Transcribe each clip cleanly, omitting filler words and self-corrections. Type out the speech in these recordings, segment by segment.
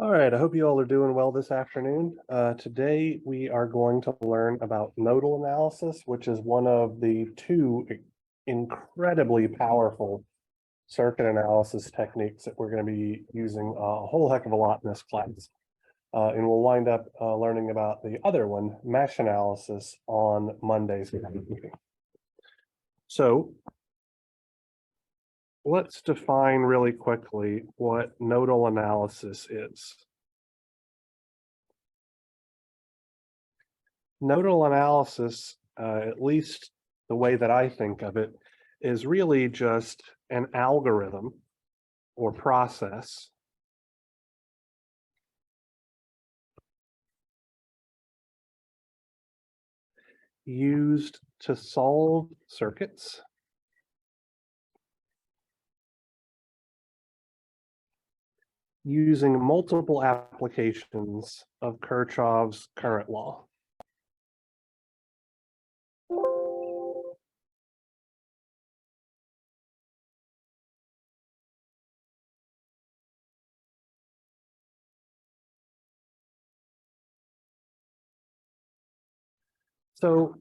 All right, I hope you all are doing well this afternoon. Today we are going to learn about nodal analysis, which is one of the two incredibly powerful circuit analysis techniques that we're going to be using a whole heck of a lot in this class. And we'll wind up learning about the other one, mesh analysis, on Monday's meeting. So let's define really quickly what nodal analysis is. Nodal analysis, at least the way that I think of it, is really just an algorithm or process used to solve circuits using multiple applications of Kirchhoff's current law. So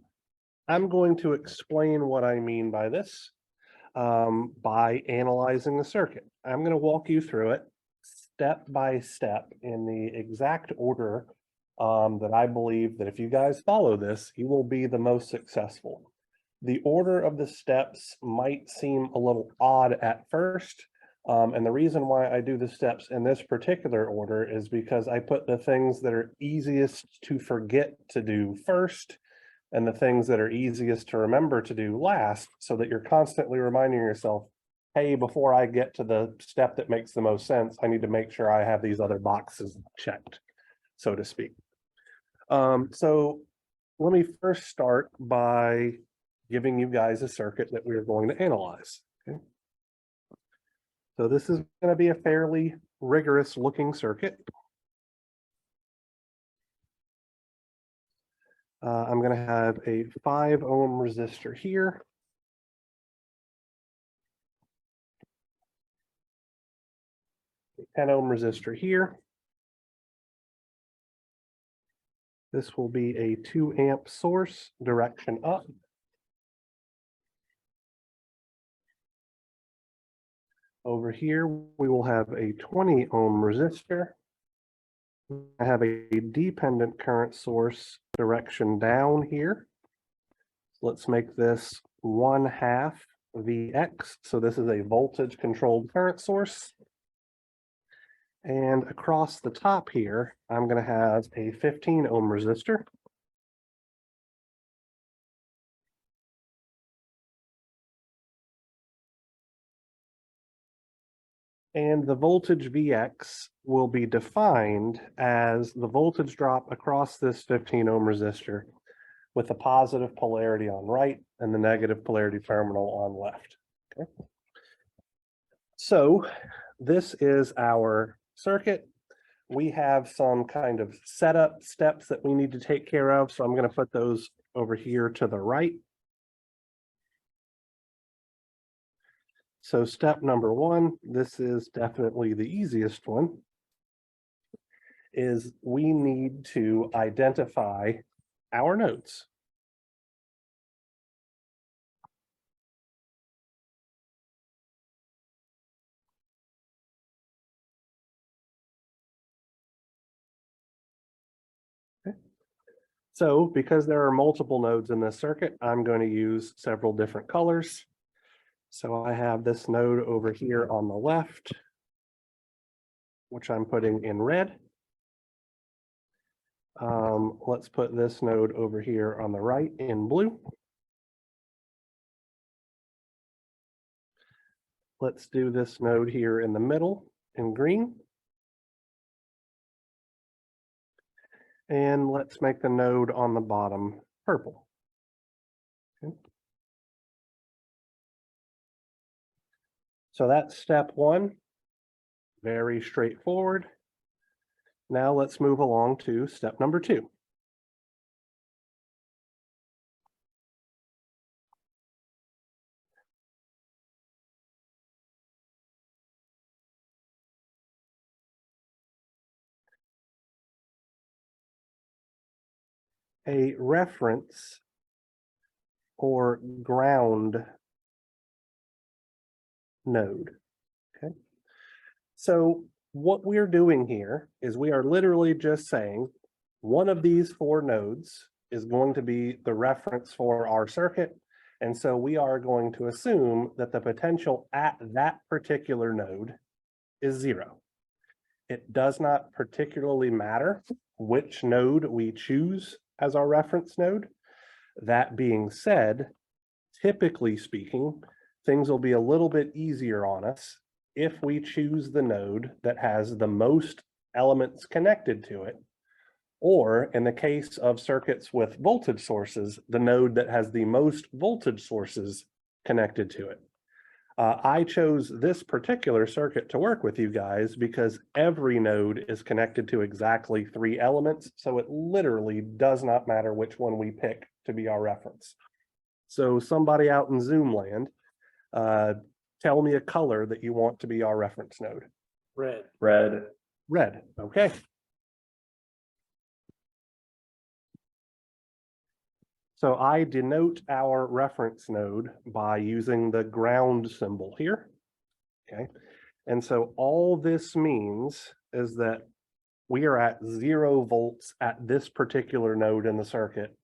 I'm going to explain what I mean by this by analyzing the circuit. I'm going to walk you through it step by step in the exact order that I believe that if you guys follow this, you will be the most successful. The order of the steps might seem a little odd at first. And the reason why I do the steps in this particular order is because I put the things that are easiest to forget to do first and the things that are easiest to remember to do last, so that you're constantly reminding yourself, hey, before I get to the step that makes the most sense, I need to make sure I have these other boxes checked, so to speak. So let me first start by giving you guys a circuit that we're going to analyze. Okay. So this is going to be a fairly rigorous looking circuit. I'm going to have a 5 ohm resistor here. A 10 ohm resistor here. This will be a 2 amp source, direction up. Over here, we will have a 20 ohm resistor. I have a dependent current source, direction down here. Let's make this 1/2 Vx. So this is a voltage controlled current source. And across the top here, I'm going to have a 15 ohm resistor. And the voltage Vx will be defined as the voltage drop across this 15 ohm resistor with the positive polarity on right and the negative polarity terminal on left. Okay. So this is our circuit. We have some kind of setup steps that we need to take care of. So I'm going to put those over here to the right. So step number 1, this is definitely the easiest one, is we need to identify our nodes. Okay. So because there are multiple nodes in this circuit, I'm going to use several different colors. So I have this node over here on the left, which I'm putting in red. Let's put this node over here on the right in blue. Let's do this node here in the middle in green. And let's make the node on the bottom purple. Okay. So that's step 1, very straightforward. Now let's move along to step number 2. a reference or ground node. Okay. So what we're doing here is we are literally just saying one of these four nodes is going to be the reference for our circuit. And so we are going to assume that the potential at that particular node is 0. It does not particularly matter which node we choose as our reference node. That being said, typically speaking, things will be a little bit easier on us if we choose the node that has the most elements connected to it, or in the case of circuits with voltage sources, the node that has the most voltage sources connected to it. I chose this particular circuit to work with you guys because every node is connected to exactly 3 elements, so it literally does not matter which one we pick to be our reference. So somebody out in Zoom land, tell me a color that you want to be our reference node. Red. Red. Red, okay. So I denote our reference node by using the ground symbol here, okay? And so all this means is that we are at 0 volts at this particular node in the circuit,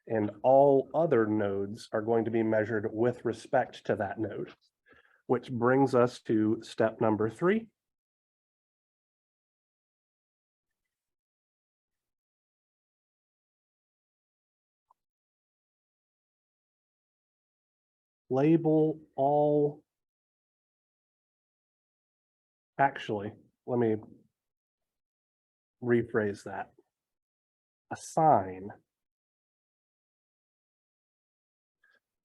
and all other nodes are going to be measured with respect to that node, which brings us to step number 3. Label all, actually, let me rephrase that. Assign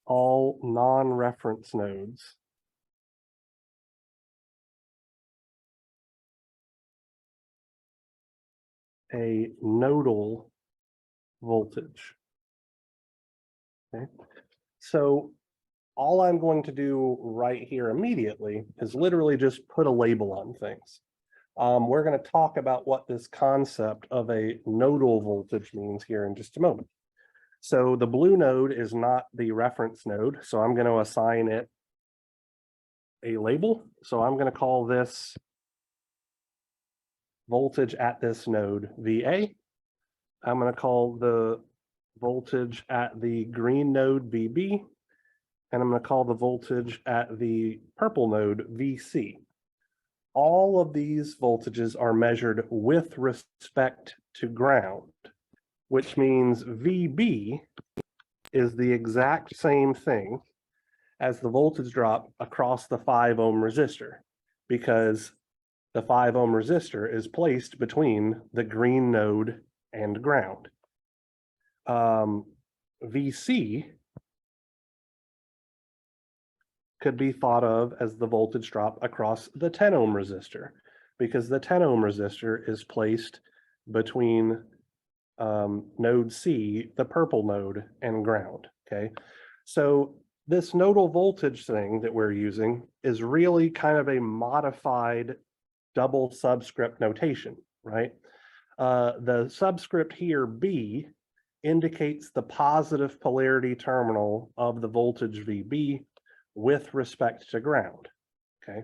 all non-reference nodes a nodal voltage. Okay, so all I'm going to do right here immediately is literally just put a label on things. We're going to talk about what this concept of a nodal voltage means here in just a moment. So the blue node is not the reference node, so I'm going to assign it a label. So I'm going to call this voltage at this node VA. I'm going to call the voltage at the green node VB, and I'm going to call the voltage at the purple node VC. All of these voltages are measured with respect to ground, which means VB is the exact same thing as the voltage drop across the 5 ohm resistor, because the 5 ohm resistor is placed between the green node and ground. VC could be thought of as the voltage drop across the 10 ohm resistor, because the 10 ohm resistor is placed between node C, the purple node, and ground, okay? So this nodal voltage thing that we're using is really kind of a modified double subscript notation, right? The subscript here, B, indicates the positive polarity terminal of the voltage VB with respect to ground, okay?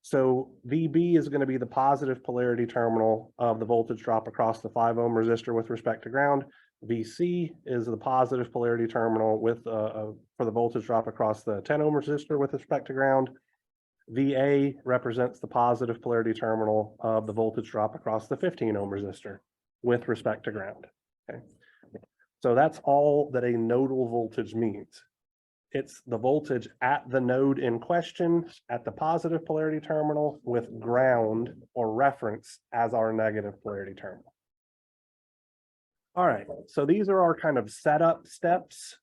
So VB is going to be the positive polarity terminal of the voltage drop across the 5 ohm resistor with respect to ground. VC is the positive polarity terminal with for the voltage drop across the 10 ohm resistor with respect to ground. VA represents the positive polarity terminal of the voltage drop across the 15 ohm resistor with respect to ground, okay? So that's all that a nodal voltage means. It's the voltage at the node in question at the positive polarity terminal with ground or reference as our negative polarity terminal. All right, so these are our kind of setup steps.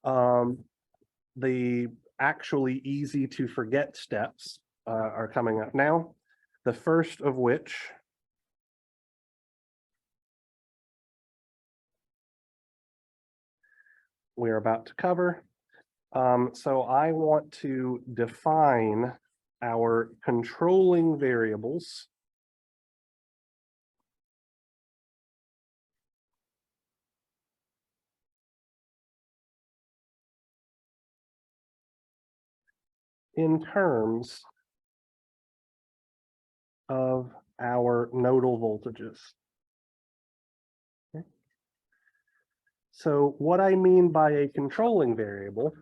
The actually easy to forget steps are coming up now. The first of which we're about to cover. So I want to define our controlling variables in terms of our nodal voltages. Okay. So what I mean by a controlling variable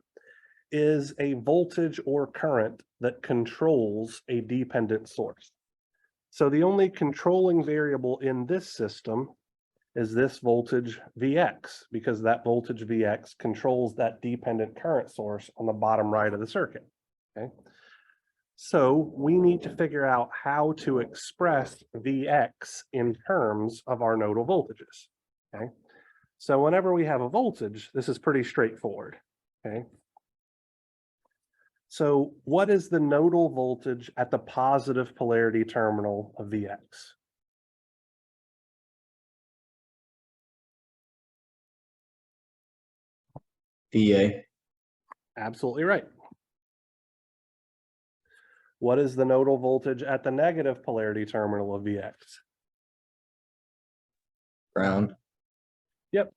is a voltage or current that controls a dependent source. So the only controlling variable in this system is this voltage Vx, because that voltage Vx controls that dependent current source on the bottom right of the circuit. Okay. So we need to figure out how to express Vx in terms of our nodal voltages. Okay. So whenever we have a voltage, this is pretty straightforward. Okay. So what is the nodal voltage at the positive polarity terminal of Vx? VA. Absolutely right. What is the nodal voltage at the negative polarity terminal of Vx? Ground. Yep.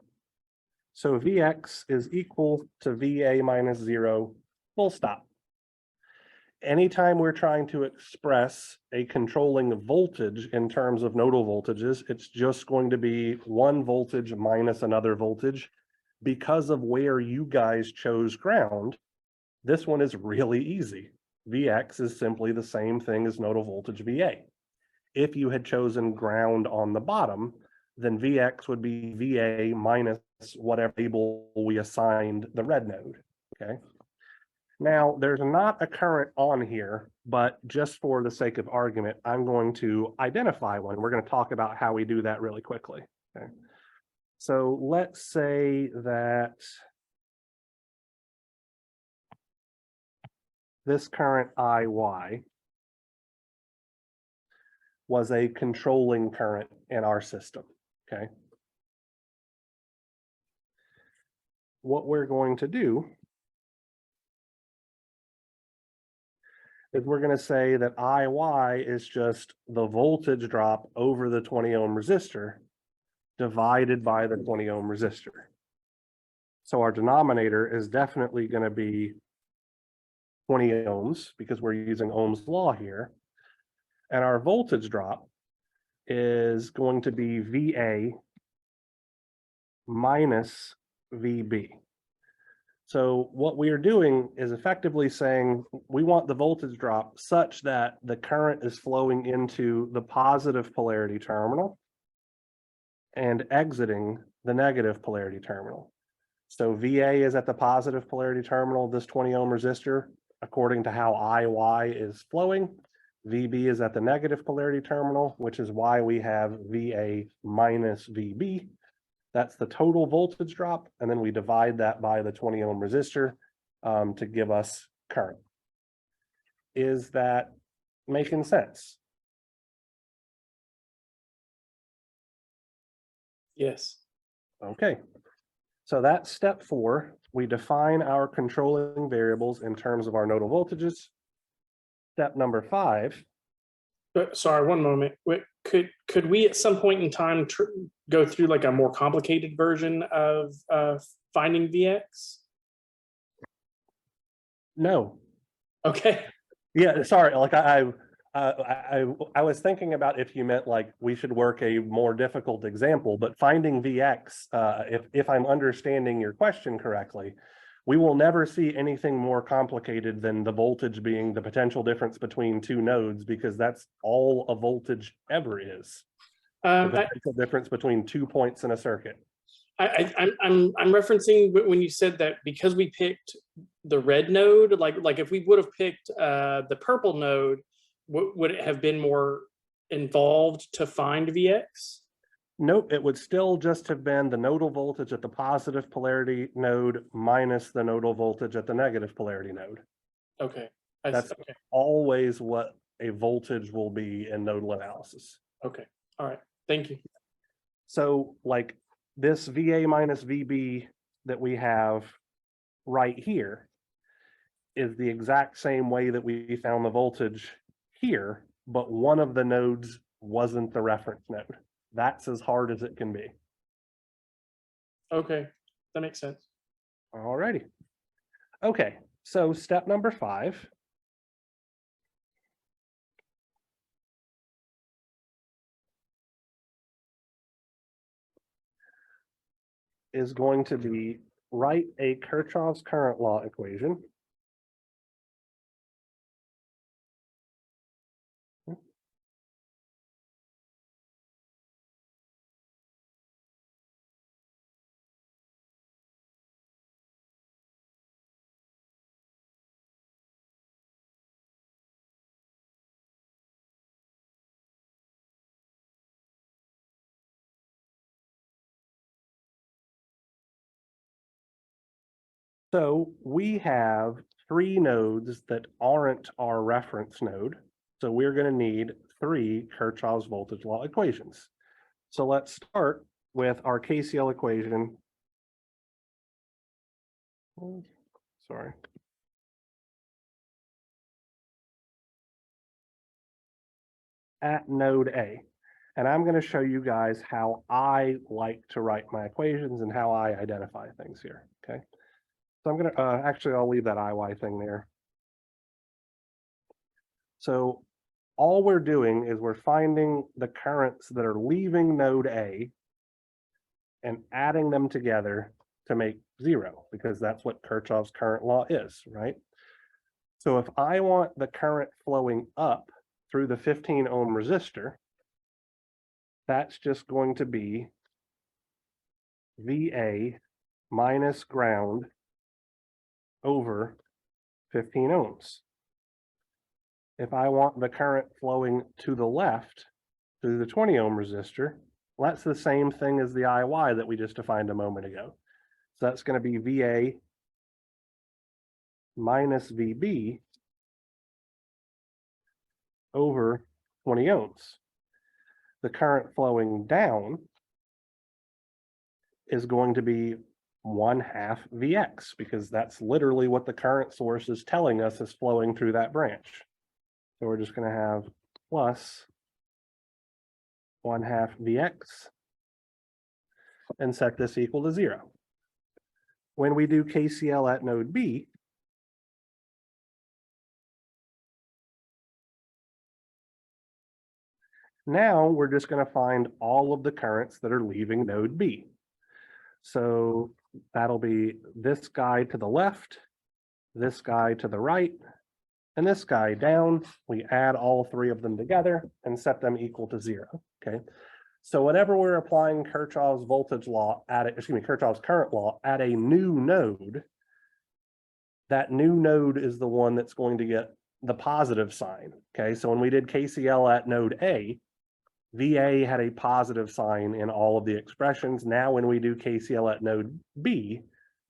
So Vx is equal to VA minus 0, full stop. Anytime we're trying to express a controlling voltage in terms of nodal voltages, it's just going to be one voltage minus another voltage. Because of where you guys chose ground, this one is really easy. Vx is simply the same thing as nodal voltage VA. If you had chosen ground on the bottom, then Vx would be VA minus whatever label we assigned the red node, okay? Now, there's not a current on here, but just for the sake of argument, I'm going to identify one. We're going to talk about how we do that really quickly, okay? So let's say that this current IY was a controlling current in our system, okay? What we're going to do is we're going to say that IY is just the voltage drop over the 20 ohm resistor divided by the 20 ohm resistor. So our denominator is definitely going to be 20 ohms because we're using Ohm's law here. And our voltage drop is going to be VA minus VB. So what we are doing is effectively saying we want the voltage drop such that the current is flowing into the positive polarity terminal and exiting the negative polarity terminal. So VA is at the positive polarity terminal of this 20 ohm resistor, according to how IY is flowing. VB is at the negative polarity terminal, which is why we have VA minus VB. That's the total voltage drop, and then we divide that by the 20 ohm resistor to give us current. Is that making sense? Yes. Okay. So that's step 4. We define our controlling variables in terms of our nodal voltages. Step number 5. Sorry, one moment. Wait, could we at some point in time go through like a more complicated version of finding Vx? No. Okay. Yeah, sorry. Like I was thinking about if you meant like we should work a more difficult example, but finding Vx, if I'm understanding your question correctly, we will never see anything more complicated than the voltage being the potential difference between two nodes, because that's all a voltage ever is. The potential difference between 2 points in a circuit. I'm referencing when you said that because we picked the red node, like if we would have picked the purple node, would it have been more involved to find Vx? Nope, it would still just have been the nodal voltage at the positive polarity node minus the nodal voltage at the negative polarity node. Okay. That's okay. always what a voltage will be in nodal analysis. Okay. All right. Thank you. So like this VA minus VB that we have right here is the exact same way that we found the voltage here, but one of the nodes wasn't the reference node. That's as hard as it can be. Okay, that makes sense. All righty. Okay, so step number 5 is going to be write a Kirchhoff's current law equation. So we have three nodes that aren't our reference node. So we're going to need three Kirchhoff's voltage law equations. So let's start with our KCL equation. Sorry. At node A. And I'm going to show you guys how I like to write my equations and how I identify things here. Okay. So I'm going to actually, I'll leave that IY thing there. So all we're doing is we're finding the currents that are leaving node A and adding them together to make zero, because that's what Kirchhoff's current law is, right? So if I want the current flowing up through the 15 ohm resistor, that's just going to be VA minus ground over 15 ohms. If I want the current flowing to the left through the 20 ohm resistor, well, that's the same thing as the IY that we just defined a moment ago. So that's going to be VA minus VB over 20 ohms. The current flowing down is going to be 1/2 Vx, because that's literally what the current source is telling us is flowing through that branch. So we're just going to have plus 1/2 Vx and set this equal to 0. When we do KCL at node B, now we're just going to find all of the currents that are leaving node B. So that'll be this guy to the left, this guy to the right, and this guy down. We add all three of them together and set them equal to 0. Okay. So whenever we're applying Kirchhoff's voltage law Kirchhoff's current law at a new node, that new node is the one that's going to get the positive sign. Okay. So when we did KCL at node A, VA had a positive sign in all of the expressions. Now, when we do KCL at node B,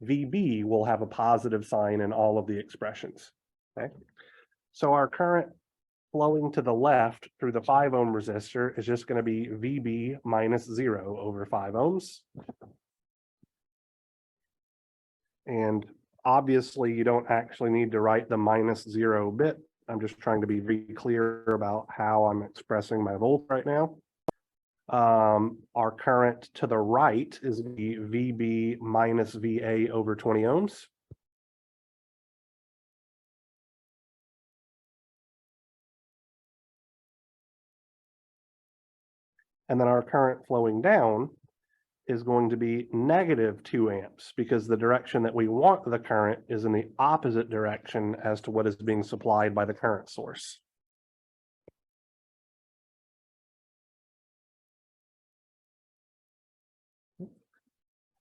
VB will have a positive sign in all of the expressions. Okay. So our current flowing to the left through the 5 ohm resistor is just going to be VB minus 0 over 5 ohms. And obviously you don't actually need to write the minus 0 bit. I'm just trying to be very clear about how I'm expressing my volt right now. Our current to the right is the VB minus VA over 20 ohms. And then our current flowing down is going to be negative 2 amps, because the direction that we want the current is in the opposite direction as to what is being supplied by the current source.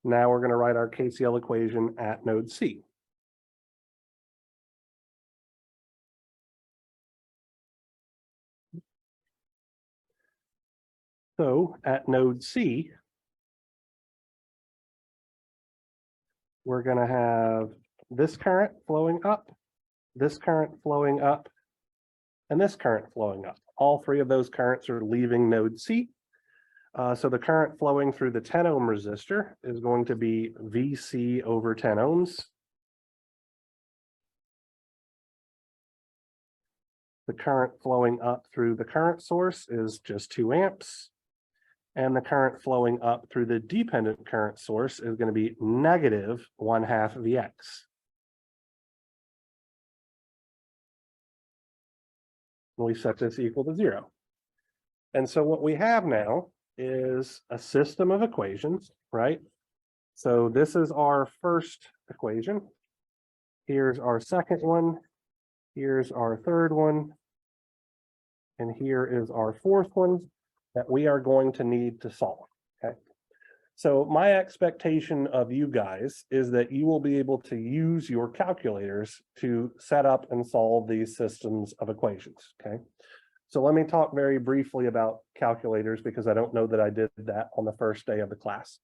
Now we're going to write our KCL equation at node C. So at node C, we're going to have this current flowing up, this current flowing up, and this current flowing up. All three of those currents are leaving node C. So the current flowing through the 10 ohm resistor is going to be VC over 10 ohms. The current flowing up through the current source is just 2 amps. And the current flowing up through the dependent current source is going to be negative 1/2 Vx. And we set this equal to 0. And so what we have now is a system of equations, right? So this is our first equation. Here's our second one. Here's our third one. And here is our fourth one that we are going to need to solve, okay? So my expectation of you guys is that you will be able to use your calculators to set up and solve these systems of equations, okay? So let me talk very briefly about calculators because I don't know that I did that on the first day of the class.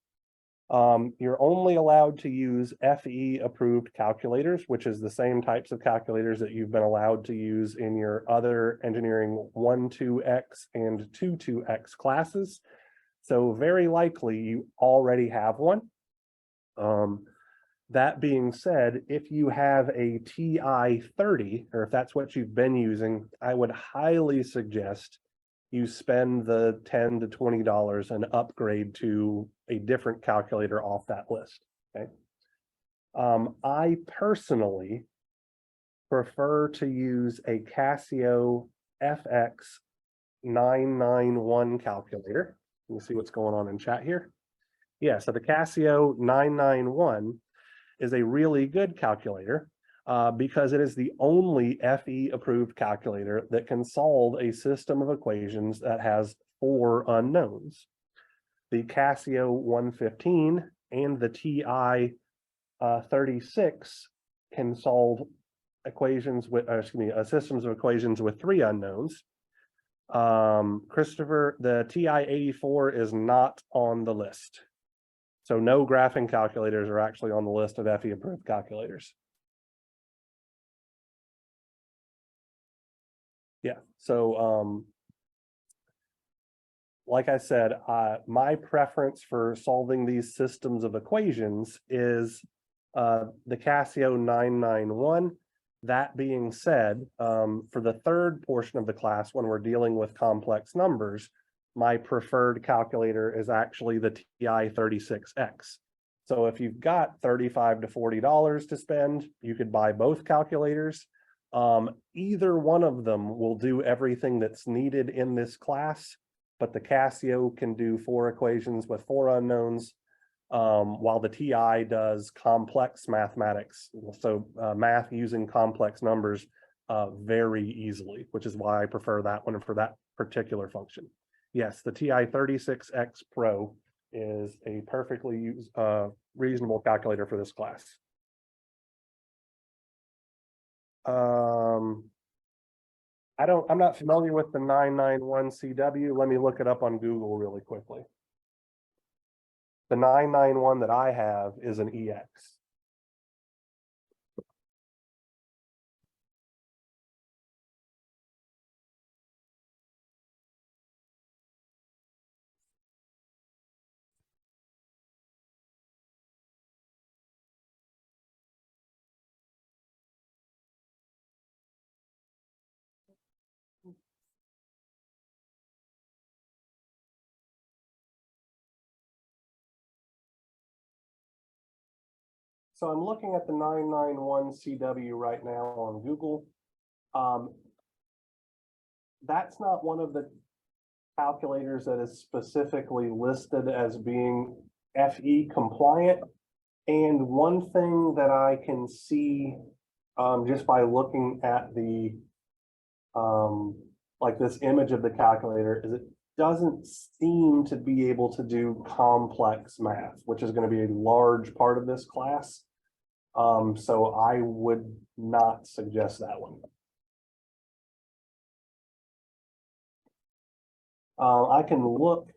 You're only allowed to use FE approved calculators, which is the same types of calculators that you've been allowed to use in your other engineering 1-2X and 2-2X classes. So very likely you already have one. That being said, if you have a TI 30, or if that's what you've been using, I would highly suggest you spend the $10 to $20 and upgrade to a different calculator off that list, okay? I personally prefer to use a Casio FX 991 calculator. Let me see what's going on in chat here. Yeah, so the Casio 991 is a really good calculator because it is the only FE approved calculator that can solve a system of equations that has 4 unknowns. The Casio 115 and the TI 36 can solve equations with, systems of equations with 3 unknowns. Christopher, the TI 84 is not on the list. So no graphing calculators are actually on the list of FE approved calculators. Yeah, so like I said, my preference for solving these systems of equations is the Casio 991. That being said, for the third portion of the class, when we're dealing with complex numbers, my preferred calculator is actually the TI 36X. So if you've got $35 to $40 to spend, you could buy both calculators. Either one of them will do everything that's needed in this class, but the Casio can do 4 equations with 4 unknowns, while the TI does complex mathematics. So math using complex numbers very easily, which is why I prefer that one for that particular function. Yes, the TI 36X Pro is a perfectly reasonable calculator for this class. I'm not familiar with the 991 CW. Let me look it up on Google really quickly. The 991 that I have is an EX. So I'm looking at the 991 CW right now on Google. That's not one of the calculators that is specifically listed as being FE compliant. And one thing that I can see just by looking at the like this image of the calculator is it doesn't seem to be able to do complex math, which is going to be a large part of this class. So I would not suggest that one. I can look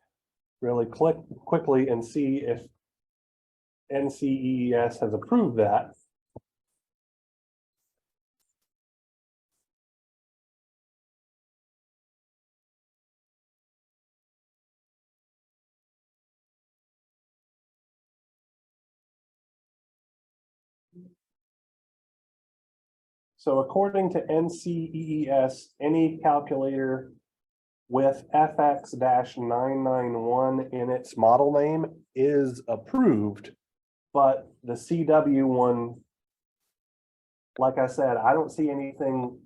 really quickly and see if NCEES has approved that. So according to NCEES, any calculator with FX-991 in its model name is approved, but the CW one, like I said, I don't see anything,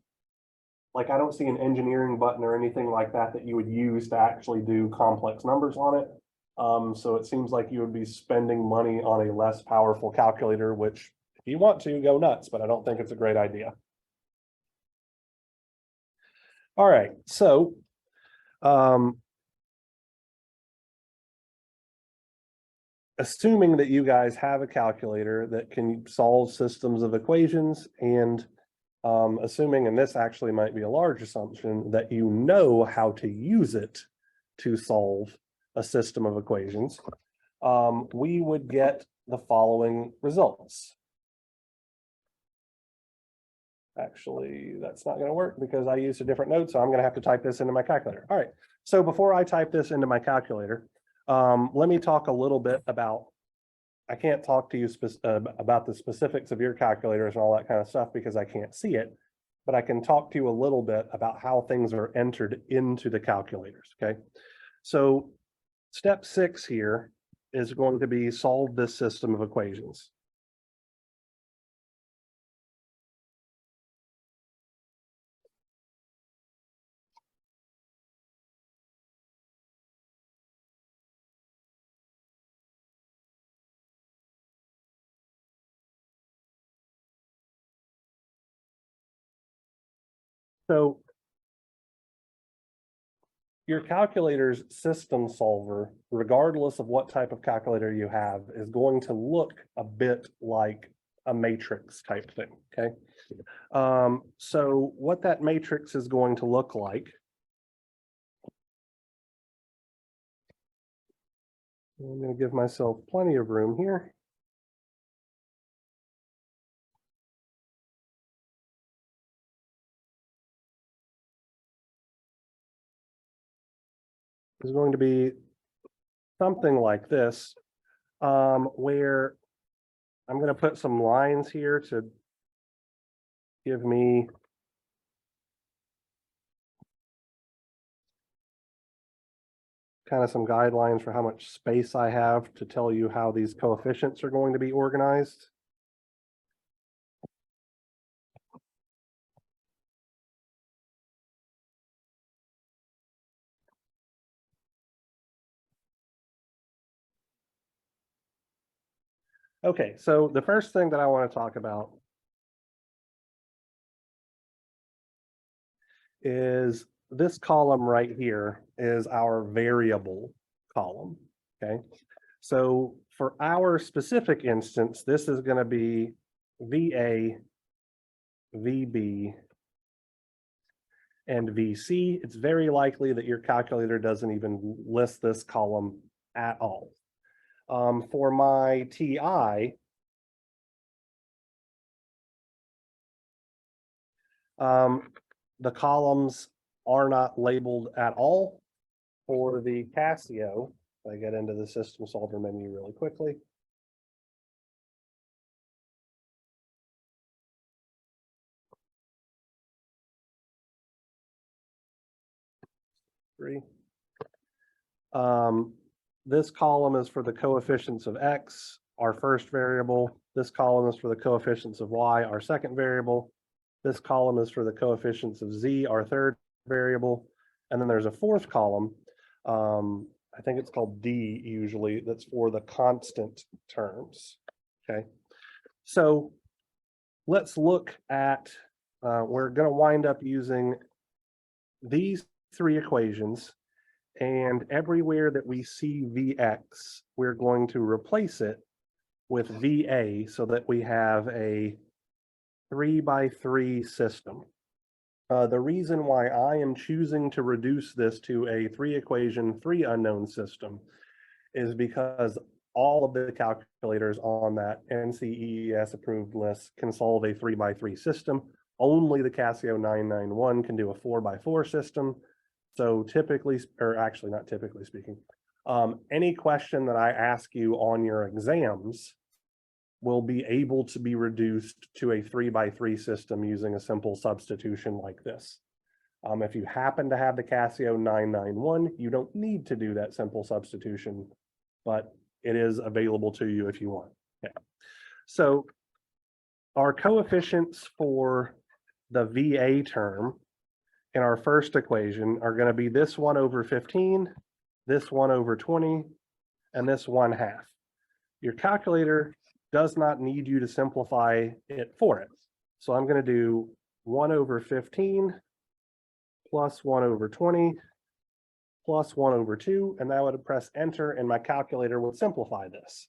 like I don't see an engineering button or anything like that that you would use to actually do complex numbers on it. So it seems like you would be spending money on a less powerful calculator, which if you want to, go nuts, but I don't think it's a great idea. All right, so assuming that you guys have a calculator that can solve systems of equations, and assuming, and this actually might be a large assumption, that you know how to use it to solve a system of equations, we would get the following results. Actually, that's not going to work because I used a different node, so I'm going to have to type this into my calculator. All right, so before I type this into my calculator, let me talk a little bit about, I can't talk to you about the specifics of your calculators and all that kind of stuff because I can't see it, but I can talk to you a little bit about how things are entered into the calculators, okay? So step 6 here is going to be solve this system of equations. So your calculator's system solver, regardless of what type of calculator you have, is going to look a bit like a matrix type thing, okay? So what that matrix is going to look like, I'm going to give myself plenty of room here. Is going to be something like this, where I'm going to put some lines here to give me kind of some guidelines for how much space I have to tell you how these coefficients are going to be organized. Okay, so the first thing that I want to talk about is this column right here is our variable column, okay? So for our specific instance, this is going to be VA, VB, and VC. It's very likely that your calculator doesn't even list this column at all. For my TI, the columns are not labeled at all. For the Casio, if I get into the system solver menu really quickly. This column is for the coefficients of X, our first variable. This column is for the coefficients of Y, our second variable. This column is for the coefficients of Z, our third variable. And then there's a fourth column. I think it's called D usually, that's for the constant terms, okay? So let's look at, we're gonna wind up using these 3 equations, and everywhere that we see Vx, we're going to replace it with VA so that we have a 3x3 system. The reason why I am choosing to reduce this to a 3 equation, 3 unknown system is because all of the calculators on that NCEES approved list can solve a 3x3 system. Only the Casio 991 can do a 4x4 system. So typically, or actually not typically speaking, any question that I ask you on your exams will be able to be reduced to a 3x3 system using a simple substitution like this. If you happen to have the Casio 991, you don't need to do that simple substitution, but it is available to you if you want. Okay. So our coefficients for the VA term in our first equation are going to be this 1 over 15, this 1 over 20, and this 1/2. Your calculator does not need you to simplify it for it. So I'm going to do 1/15 plus 1/20 plus 1/2, and I would press enter and my calculator would simplify this.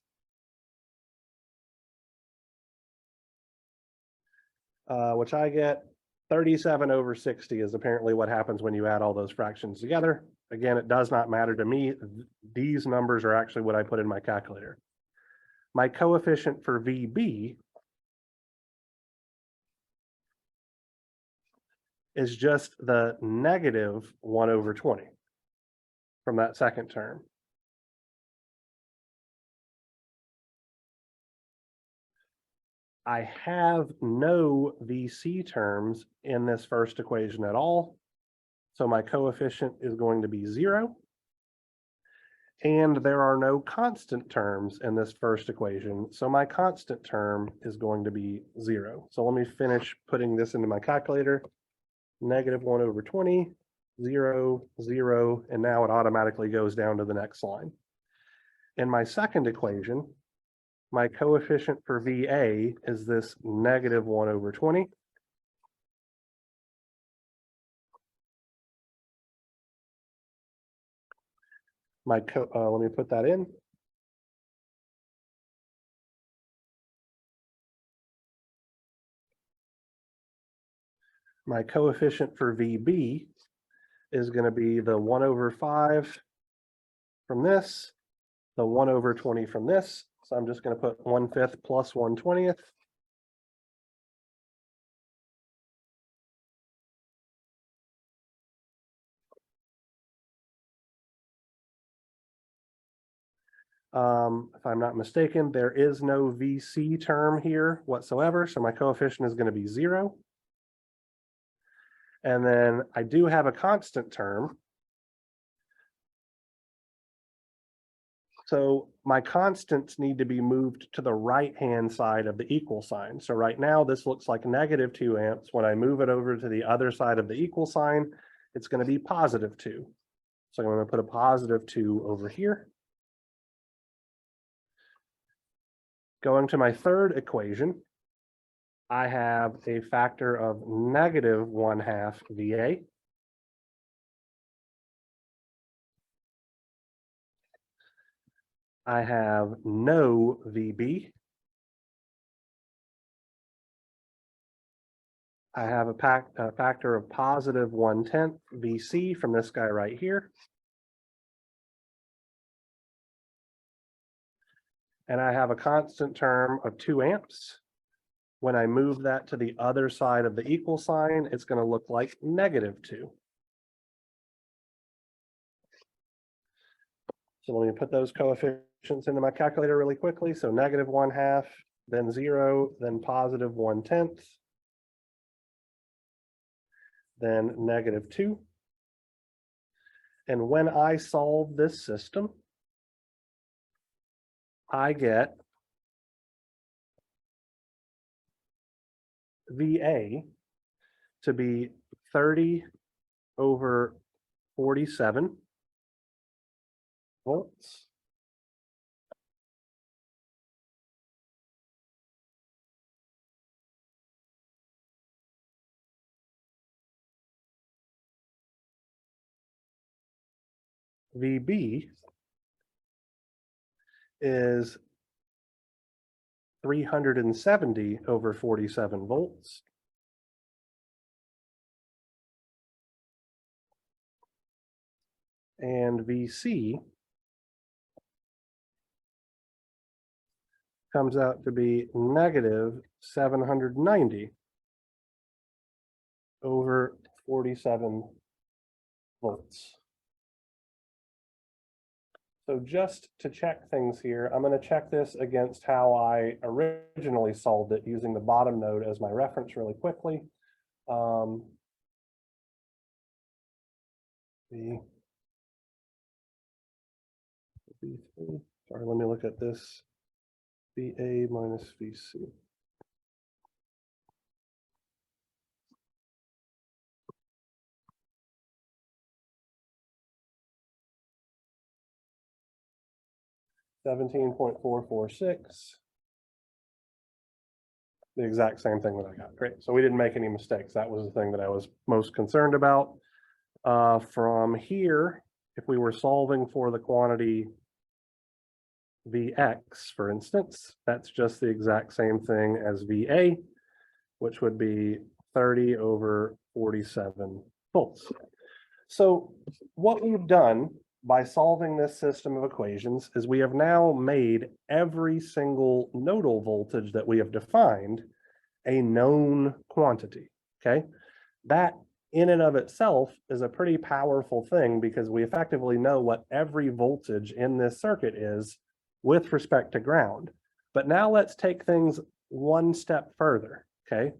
Which I get 37/60 is apparently what happens when you add all those fractions together. Again, it does not matter to me. These numbers are actually what I put in my calculator. My coefficient for VB is just the negative 1/20 from that second term. I have no VC terms in this first equation at all. So my coefficient is going to be 0. And there are no constant terms in this first equation. So my constant term is going to be 0. So let me finish putting this into my calculator. Negative 1/20, 0, 0, and now it automatically goes down to the next line. In my second equation, my coefficient for VA is this negative 1/20. Let me put that in. My coefficient for VB is going to be the 1/5 from this, the 1/20 from this. So I'm just going to put 1/5 plus 1/20. If I'm not mistaken, there is no VC term here whatsoever. So my coefficient is going to be 0. And then I do have a constant term. So my constants need to be moved to the right-hand side of the equal sign. So right now, this looks like negative 2 amps. When I move it over to the other side of the equal sign, it's going to be positive 2. So I'm going to put a positive 2 over here. Going to my third equation, I have a factor of negative 1/2 VA. I have no VB. I have a factor of positive 1/10 VC from this guy right here. And I have a constant term of 2 amps. When I move that to the other side of the equal sign, it's going to look like negative 2. So let me put those coefficients into my calculator really quickly. So negative 1/2, then 0, then positive 1/10, then negative 2. And when I solve this system, I get VA to be 30/47 volts. VB is 370/47 volts. And VC comes out to be negative 790/47 volts. So just to check things here, I'm going to check this against how I originally solved it using the bottom node as my reference really quickly. Sorry, let me look at this. VA minus VC. 17.446. The exact same thing that I got. Great. So we didn't make any mistakes. That was the thing that I was most concerned about. From here, if we were solving for the quantity Vx, for instance, that's just the exact same thing as Va, which would be 30 over 47 volts. So what we've done by solving this system of equations is we have now made every single nodal voltage that we have defined a known quantity, okay? That in and of itself is a pretty powerful thing because we effectively know what every voltage in this circuit is with respect to ground. But now let's take things one step further, okay?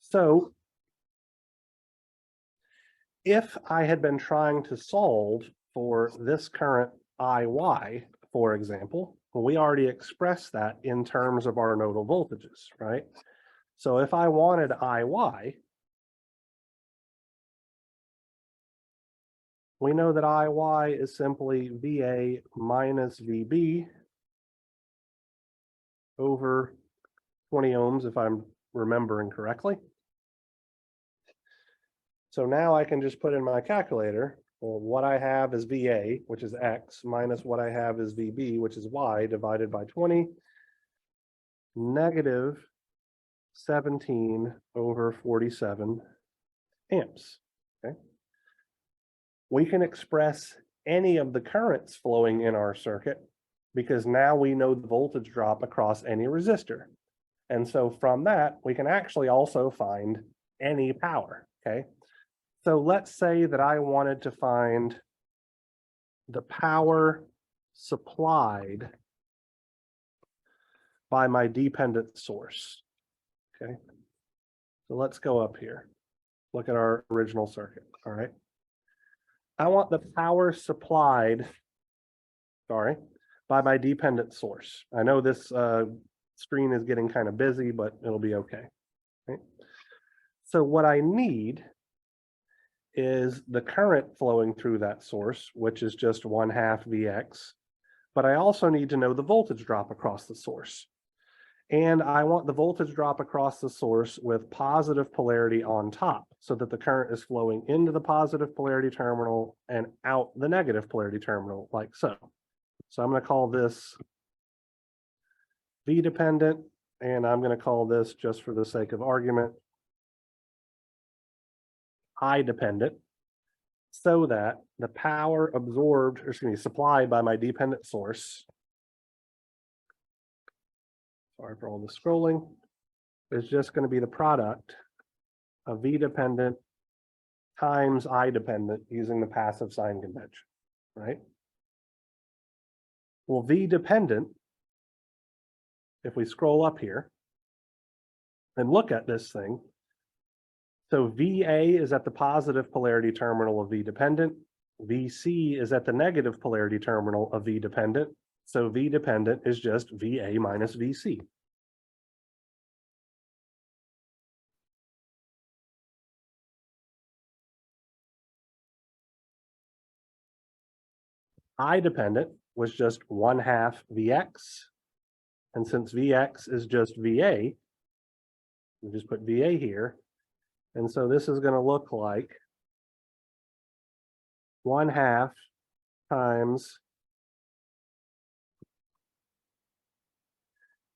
So if I had been trying to solve for this current IY, for example, well, we already expressed that in terms of our nodal voltages, right? So if I wanted IY, we know that IY is simply VA minus VB over 20 ohms, if I'm remembering correctly. So now I can just put in my calculator, well, what I have is VA, which is X, minus what I have is VB, which is Y, divided by 20, negative 17 over 47 amps, okay? We can express any of the currents flowing in our circuit because now we know the voltage drop across any resistor. And so from that, we can actually also find any power, okay? So let's say that I wanted to find the power supplied by my dependent source, okay? So let's go up here, look at our original circuit, all right? I want the power supplied, by my dependent source. I know this screen is getting kind of busy, but it'll be okay. Right? So what I need is the current flowing through that source, which is just 1/2 Vx, but I also need to know the voltage drop across the source. And I want the voltage drop across the source with positive polarity on top so that the current is flowing into the positive polarity terminal and out the negative polarity terminal, like so. So I'm going to call this V dependent, and I'm going to call this, just for the sake of argument, I dependent, so that the power absorbed, or excuse me, supplied by my dependent source, sorry for all the scrolling, is just going to be the product of V dependent times I dependent using the passive sign convention, right? Well, V dependent, if we scroll up here and look at this thing, so VA is at the positive polarity terminal of V dependent, VC is at the negative polarity terminal of V dependent, so V dependent is just VA minus VC. I dependent was just 1/2 Vx, and since Vx is just VA, we just put VA here, and so this is going to look like 1/2 times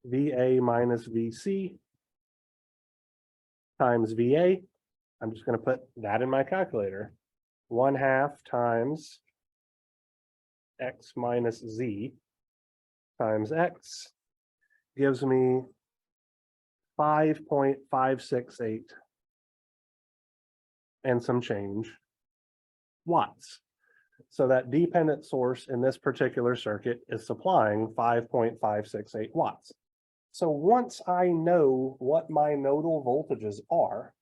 VA minus VC times VA. I'm just going to put that in my calculator. 1/2 times X minus Z times X gives me 5.568 and some change watts. So that dependent source in this particular circuit is supplying 5.568 watts. So once I know what my nodal voltages are,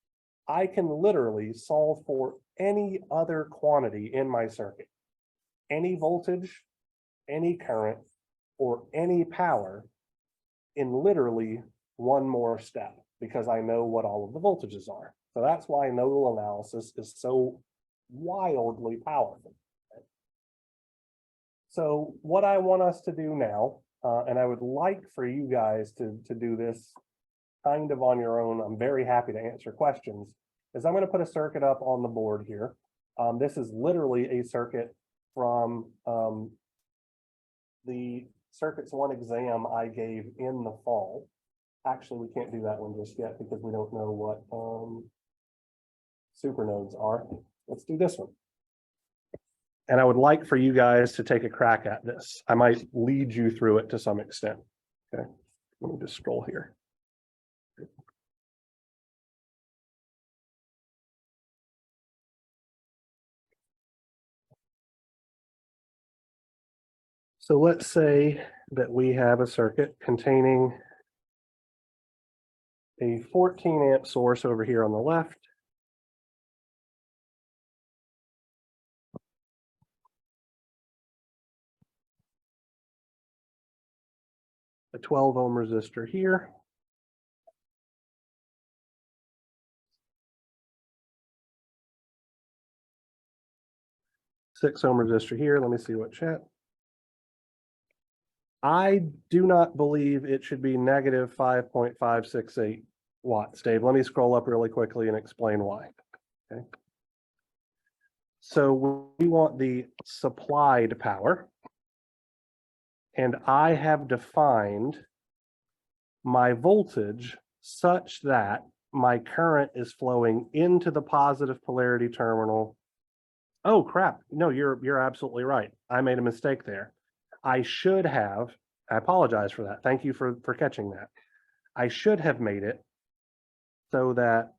I can literally solve for any other quantity in my circuit. Any voltage, any current, or any power in literally one more step because I know what all of the voltages are. So that's why nodal analysis is so wildly powerful. So what I want us to do now, and I would like for you guys to do this kind of on your own. I'm very happy to answer questions, is I'm going to put a circuit up on the board here. This is literally a circuit from the Circuits 1 exam I gave in the fall. Actually, we can't do that one just yet because we don't know what supernodes are. Let's do this one. And I would like for you guys to take a crack at this. I might lead you through it to some extent. Okay, let me just scroll here. So let's say that we have a circuit containing a 14 amp source over here on the left. A 12 ohm resistor here. Six ohm resistor here. Let me see what chat. I do not believe it should be negative 5.568 watts. Dave, let me scroll up really quickly and explain why. Okay. So we want the supplied power. And I have defined my voltage such that my current is flowing into the positive polarity terminal. Oh crap, no, you're absolutely right. I made a mistake there. I should have, I apologize for that. Thank you for catching that. I should have made it so that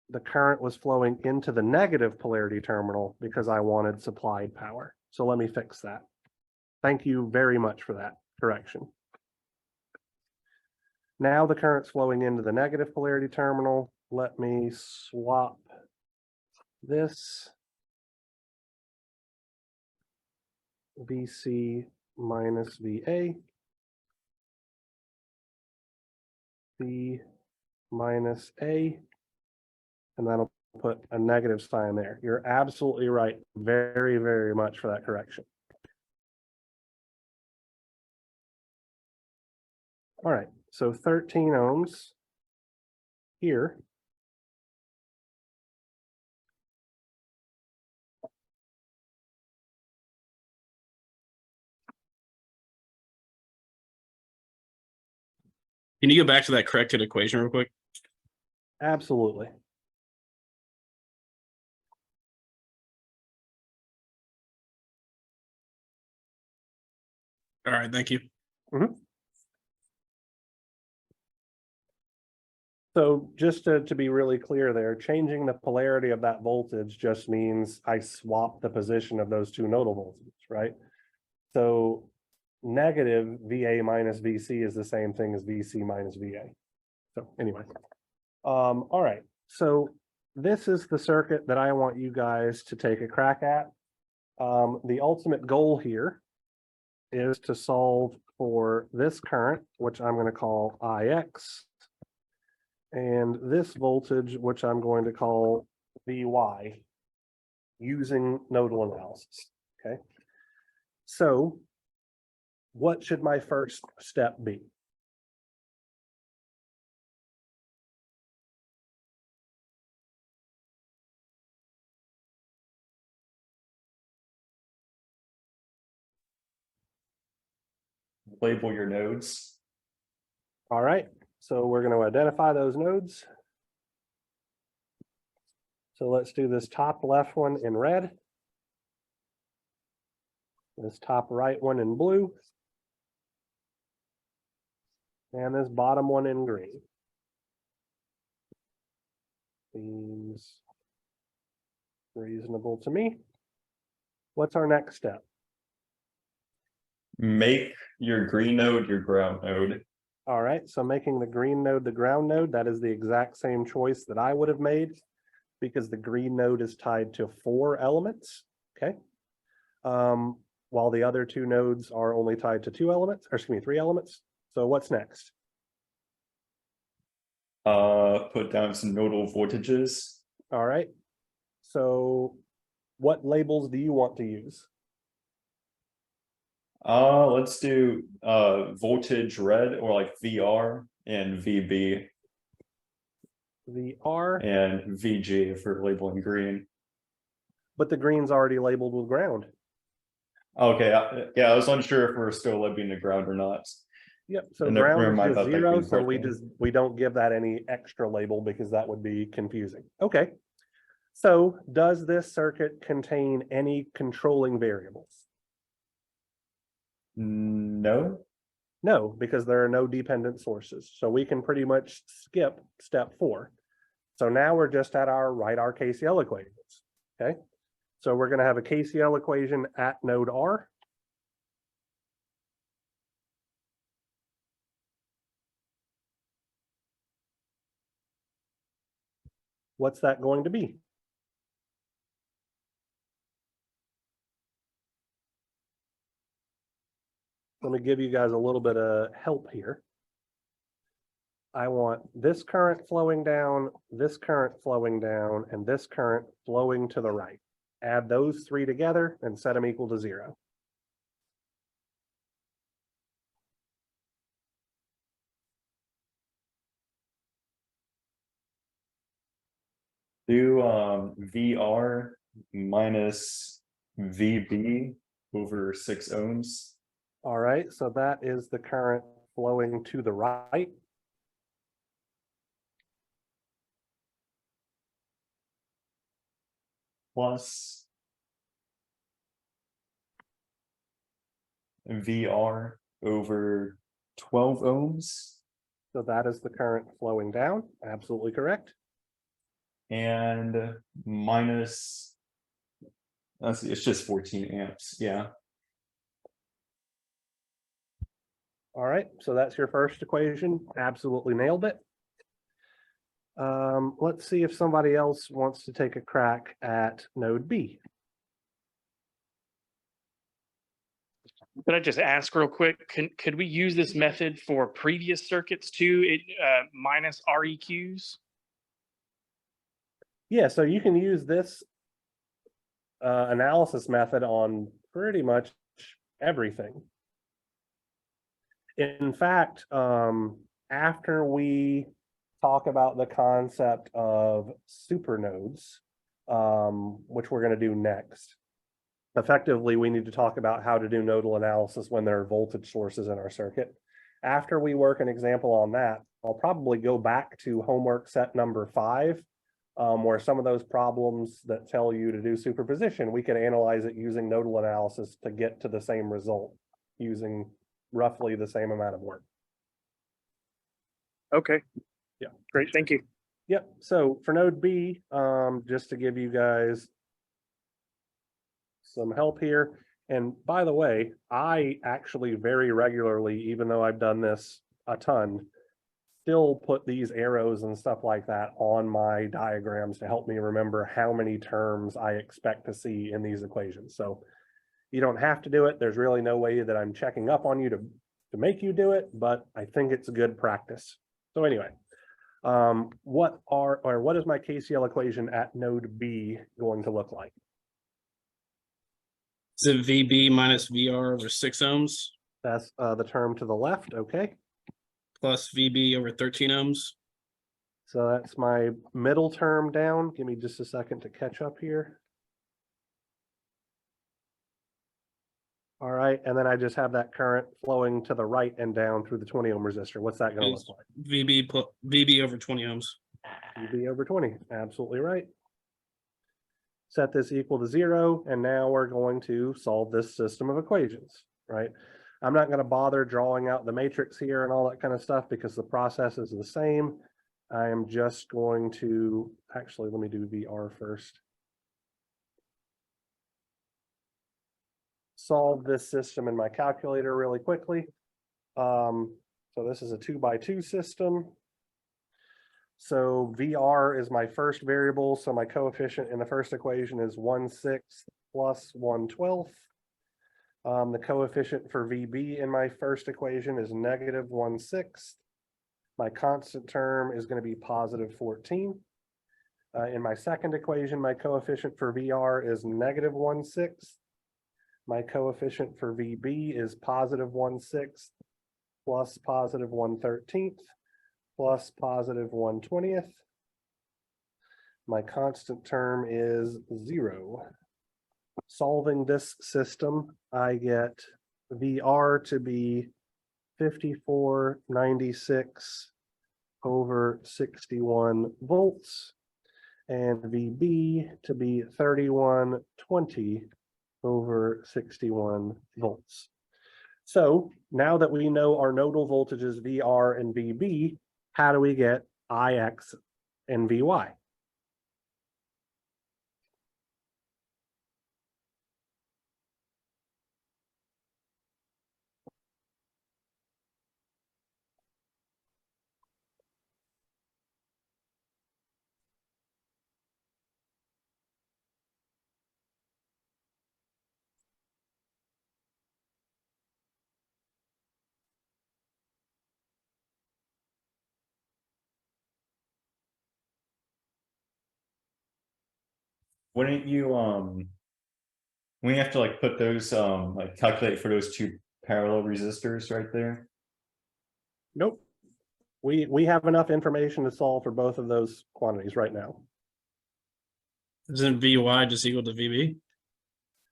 the current was flowing into the negative polarity terminal because I wanted supplied power. So let me fix that. Thank you very much for that correction. Now the current's flowing into the negative polarity terminal. Let me swap this VC minus VA, V minus A, and that'll put a negative sign there. You're absolutely right. Very, very much for that correction. All right, so 13 ohms here. Can you go back to that corrected equation real quick? Absolutely. All right, thank you. So just to be really clear there, changing the polarity of that voltage just means I swap the position of those two nodal voltages, right? So negative VA minus VC is the same thing as VC minus VA. So anyway, all right. So this is the circuit that I want you guys to take a crack at. The ultimate goal here is to solve for this current, which I'm going to call IX, and this voltage, which I'm going to call VY, using nodal analysis, okay? So what should my first step be? Label your nodes. All right, so we're going to identify those nodes. So let's do this top left one in red. This top right one in blue. And this bottom one in green. Seems reasonable to me. What's our next step? Make your green node your ground node. All right, so making the green node the ground node, that is the exact same choice that I would have made because the green node is tied to 4 elements, okay? While the other 2 nodes are only tied to 2 elements, or excuse me, 3 elements. So what's next? Put down some nodal voltages. All right, so what labels do you want to use? Let's do voltage red or like VR and VB VR, and VG for labeling green. but the green's already labeled with ground. Okay, yeah, I was unsure if we were still living the ground or not. Yep, so And never ground mind is just about that zero, green so part we then. we don't give that any extra label because that would be confusing. Okay. So does this circuit contain any controlling variables? No. No, because there are no dependent sources. So we can pretty much skip step 4. So now we're just at our write our KCL equations. Okay. So we're going to have a KCL equation at node R. What's that going to be? Let me give you guys a little bit of help here. I want this current flowing down, this current flowing down, and this current flowing to the right. Add those 3 together and set them equal to 0. Do VR minus VB over 6 ohms. All right, so that is the current flowing to the right. Plus VR over 12 ohms. So that is the current flowing down. Absolutely correct. And minus, it's just 14 amps. Yeah. All right, so that's your first equation. Absolutely nailed it. Let's see if somebody else wants to take a crack at node B. Could I just ask real quick, could we use this method for previous circuits too, minus REQs? Yeah, so you can use this analysis method on pretty much everything. In fact, after we talk about the concept of supernodes, which we're going to do next, effectively, we need to talk about how to do nodal analysis when there are voltage sources in our circuit. After we work an example on that, I'll probably go back to homework set number 5, where some of those problems that tell you to do superposition, we can analyze it using nodal analysis to get to the same result using roughly the same amount of work. Okay. Yeah. Great, thank you. Yep, so for node B, just to give you guys some help here. And by the way, I actually very regularly, even though I've done this a ton, still put these arrows and stuff like that on my diagrams to help me remember how many terms I expect to see in these equations. So you don't have to do it. There's really no way that I'm checking up on you to make you do it, but I think it's good practice. So anyway, what is my KCL equation at node B going to look like? Is it VB minus VR over 6 ohms That's the term to the left, okay? plus VB over 13 ohms? So that's my middle term down. Give me just a second to catch up here. All right, and then I just have that current flowing to the right and down through the 20 ohm resistor. What's that going to look like? VB over 20 ohms. VB over 20, absolutely right. Set this equal to 0, and now we're going to solve this system of equations, right? I'm not going to bother drawing out the matrix here and all that kind of stuff because the process is the same. I am just going to, actually, let me do VR first. Solve this system in my calculator really quickly. So this is a 2x2 system. So VR is my first variable. So my coefficient in the first equation is 1/6 plus 1/12. The coefficient for VB in my first equation is negative 1/6. My constant term is going to be positive 14. In my second equation, my coefficient for VR is negative 1/6. My coefficient for VB is positive 1/6 plus positive 1/13 plus positive 1/20. My constant term is 0. Solving this system, I get VR to be 5496 over 61 volts and VB to be 3120 over 61 volts. So now that we know our nodal voltages VR and VB, how do we get IX and VY? Wouldn't you, we have to like put those, like calculate for those two parallel resistors right there? Nope. We have enough information to solve for both of those quantities right now. Isn't VY just equal to VB?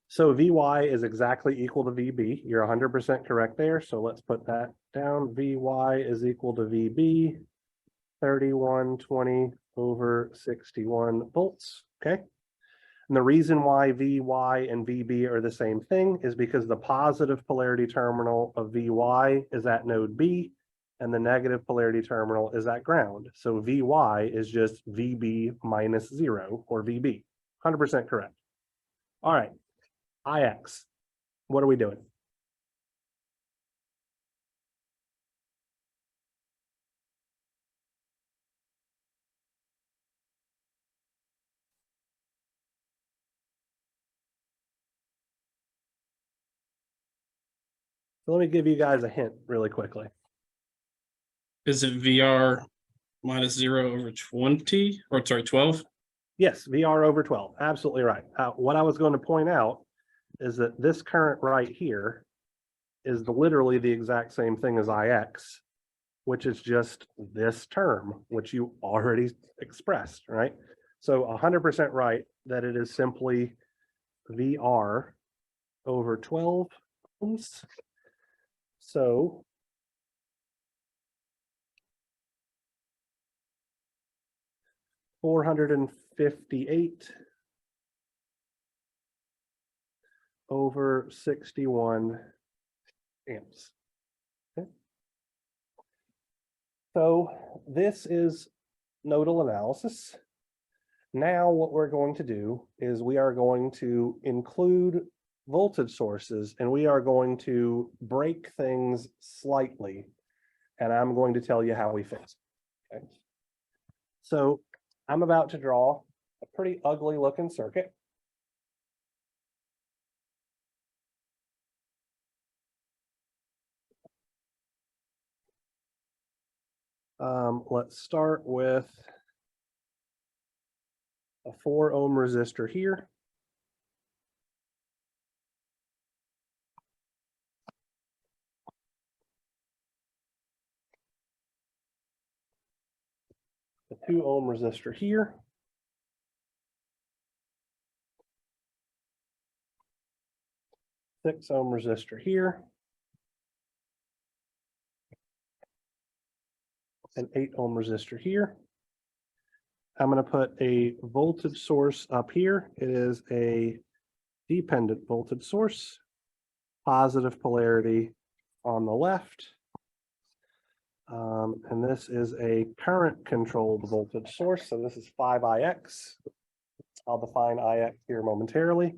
So VY is exactly equal to VB. You're 100% correct there. So let's put that down. VY is equal to VB, 3120 over 61 volts. Okay. And the reason why VY and VB are the same thing is because the positive polarity terminal of VY is at node B and the negative polarity terminal is at ground. So VY is just VB minus 0 or VB. 100% correct. All right. IX. What are we doing? So let me give you guys a hint really quickly. Is it VR minus 0 over 20 or sorry, 12? Yes, VR over 12. Absolutely right. What I was going to point out is that this current right here is literally the exact same thing as IX, which is just this term, which you already expressed, right? So 100% right that it is simply VR over 12 ohms. So $458 over 61 amps. Okay. So this is nodal analysis. Now what we're going to do is we are going to include voltage sources and we are going to break things slightly. And I'm going to tell you how we fix it. Okay. So I'm about to draw a pretty ugly looking circuit. Let's start with a 4 ohm resistor here. A 2 ohm resistor here. Six ohm resistor here. An 8 ohm resistor here. I'm going to put a voltage source up here. It is a dependent voltage source, positive polarity on the left. And this is a current controlled voltage source. So this is 5IX. I'll define IX here momentarily.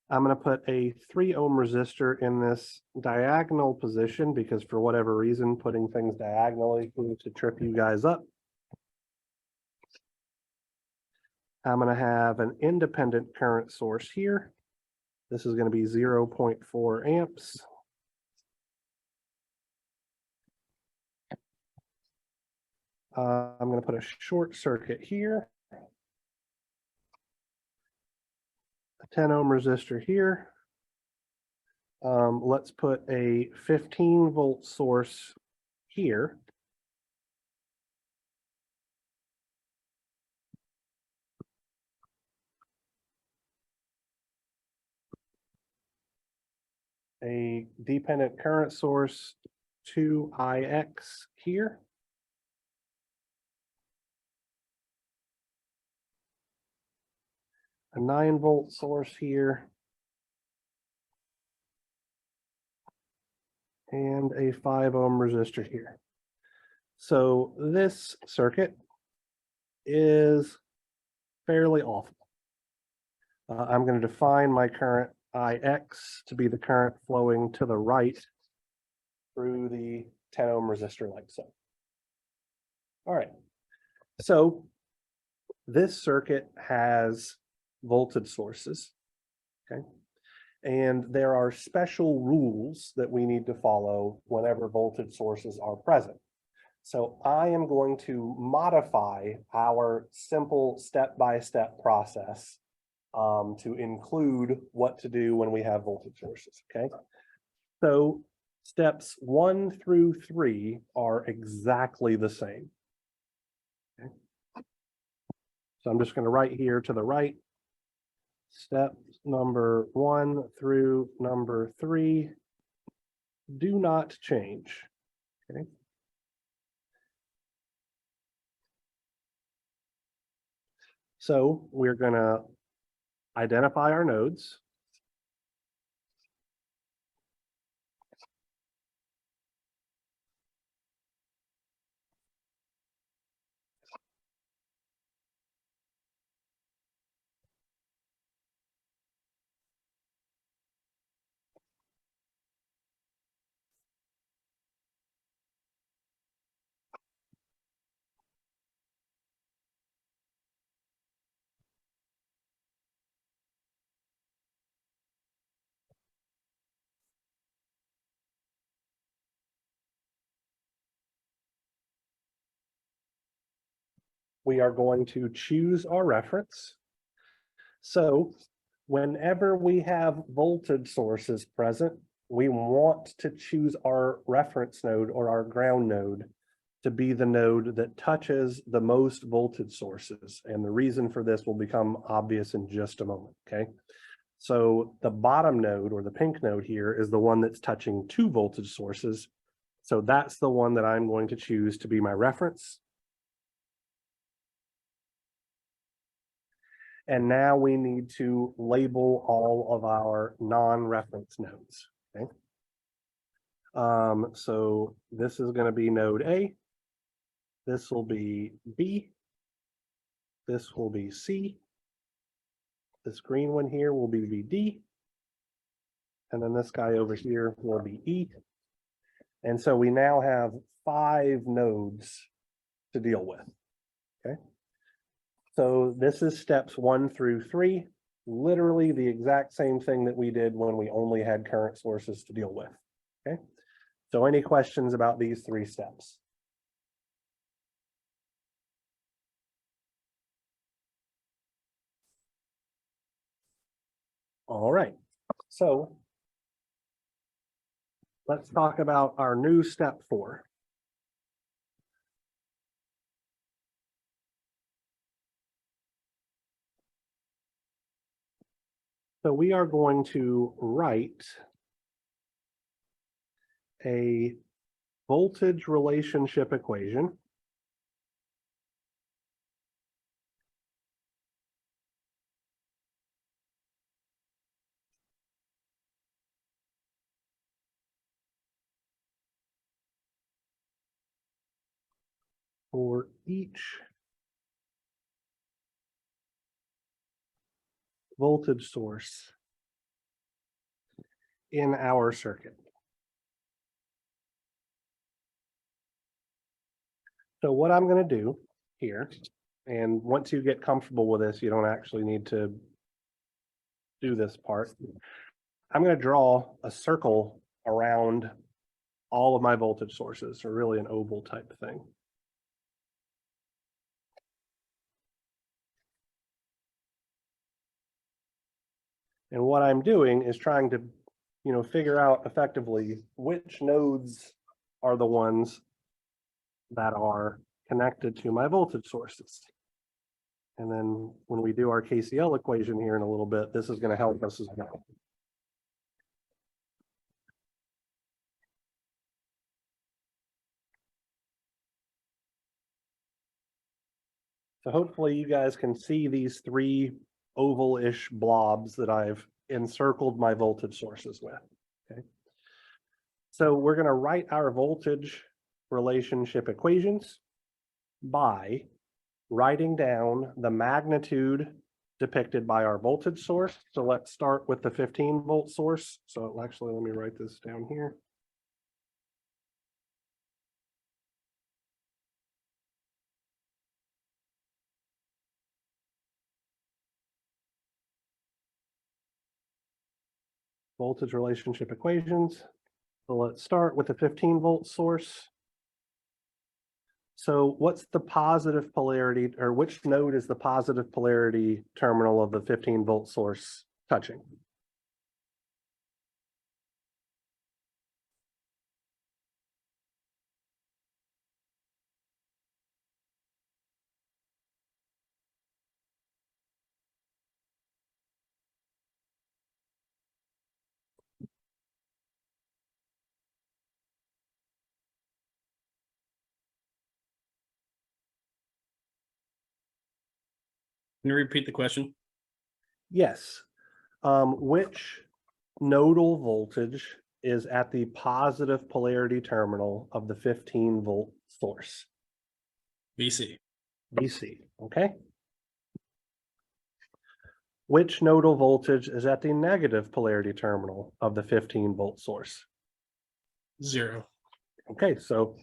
I'm going to put a 3 ohm resistor in this diagonal position because for whatever reason, putting things diagonally seems to trip you guys up. I'm going to have an independent current source here. This is going to be 0.4 amps. I'm going to put a short circuit here. A 10 ohm resistor here. Let's put a 15-volt source here. A dependent current source 2ix here. A 9-volt source here. And a 5 ohm resistor here. So this circuit is fairly awful. I'm going to define my current Ix to be the current flowing to the right through the 10 ohm resistor like so. All right. So this circuit has voltage sources. Okay. And there are special rules that we need to follow whenever voltage sources are present. So I am going to modify our simple step-by-step process to include what to do when we have voltage sources, okay? So steps 1 through 3 are exactly the same. Okay? So I'm just going to write here to the right, step number 1 through number 3 do not change, okay? So we're going to identify our nodes. We are going to choose our reference. So whenever we have voltage sources present, we want to choose our reference node or our ground node to be the node that touches the most voltage sources. And the reason for this will become obvious in just a moment, okay? So the bottom node or the pink node here is the one that's touching 2 voltage sources. So that's the one that I'm going to choose to be my reference. And now we need to label all of our non-reference nodes, okay? So this is going to be node A. This will be B. This will be C. This green one here will be VD. And then this guy over here will be E. And so we now have 5 nodes to deal with, okay? So this is steps 1 through 3, literally the exact same thing that we did when we only had current sources to deal with, okay? So any questions about these 3 steps? All right, so let's talk about our new step 4. So we are going to write a voltage relationship equation for each voltage source in our circuit. So what I'm going to do here, and once you get comfortable with this, you don't actually need to do this part. I'm going to draw a circle around all of my voltage sources, or really an oval type thing. And what I'm doing is trying to figure out effectively which nodes are the ones that are connected to my voltage sources. And then when we do our KCL equation here in a little bit, this is going to help us as well. So hopefully you guys can see these three oval-ish blobs that I've encircled my voltage sources with. Okay. So we're going to write our voltage relationship equations by writing down the magnitude depicted by our voltage source. So let's start with the 15-volt source. So actually, let me write this down here. Voltage relationship equations. So let's start with the 15-volt source. So what's the positive polarity, or which node is the positive polarity terminal of the 15-volt source touching? Can you repeat the question? Yes. Which nodal voltage is at the positive polarity terminal of the 15-volt source? VC. VC, okay? Which nodal voltage is at the negative polarity terminal of the 15-volt source? 0. Okay, so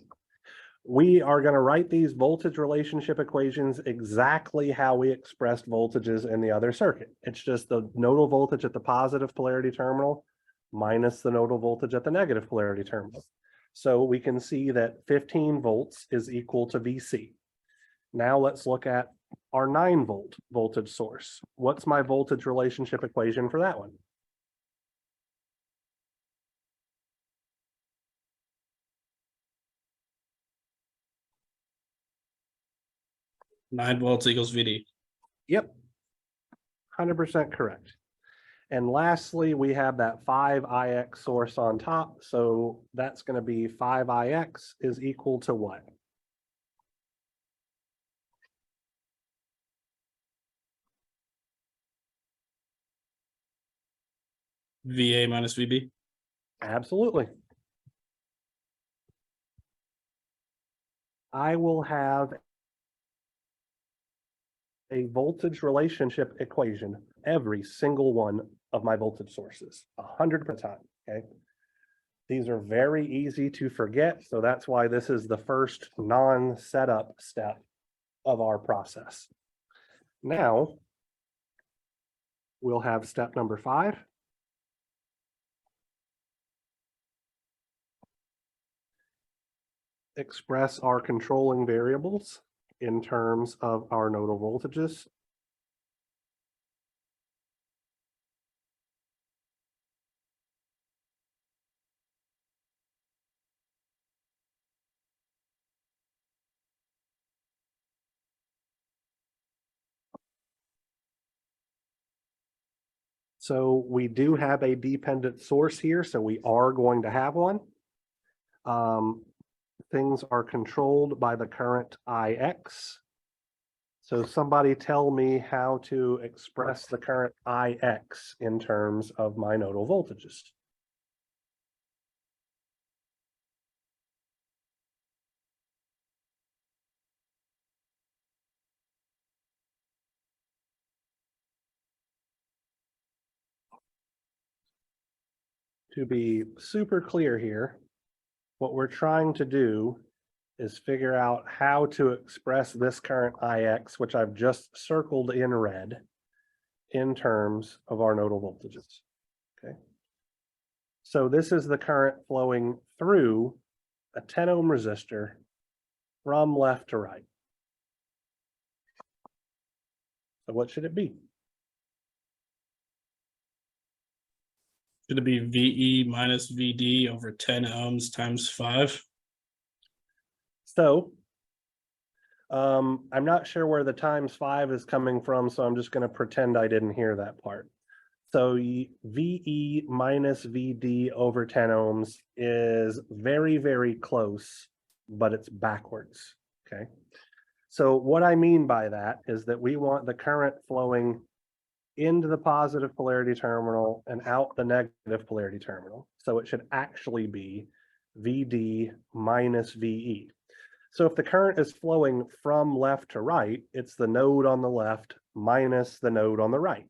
we are going to write these voltage relationship equations exactly how we expressed voltages in the other circuit. It's just the nodal voltage at the positive polarity terminal minus the nodal voltage at the negative polarity terminal. So we can see that 15 volts is equal to VC. Now let's look at our 9-volt voltage source. What's my voltage relationship equation for that one? Nine volts equals VD. Yep, 100% correct. And lastly, we have that 5ix source on top. So that's going to be 5ix is equal to what? VA minus VB. Absolutely. I will have a voltage relationship equation every single one of my voltage sources 100%. Okay. These are very easy to forget. So that's why this is the first non-setup step of our process. Now we'll have step number 5. Express our controlling variables in terms of our nodal voltages. So we do have a dependent source here, so we are going to have one. Things are controlled by the current Ix. So somebody tell me how to express the current Ix in terms of my nodal voltages. To be super clear here, what we're trying to do is figure out how to express this current Ix, which I've just circled in red, in terms of our nodal voltages. Okay. So this is the current flowing through a 10 ohm resistor from left to right. So what should it be? Should it be VE minus VD over 10 ohms times 5? So I'm not sure where the times 5 is coming from, so I'm just going to pretend I didn't hear that part. So VE minus VD over 10 ohms is very, very close, but it's backwards, okay? So what I mean by that is that we want the current flowing into the positive polarity terminal and out the negative polarity terminal. So it should actually be VD minus VE. So if the current is flowing from left to right, it's the node on the left minus the node on the right,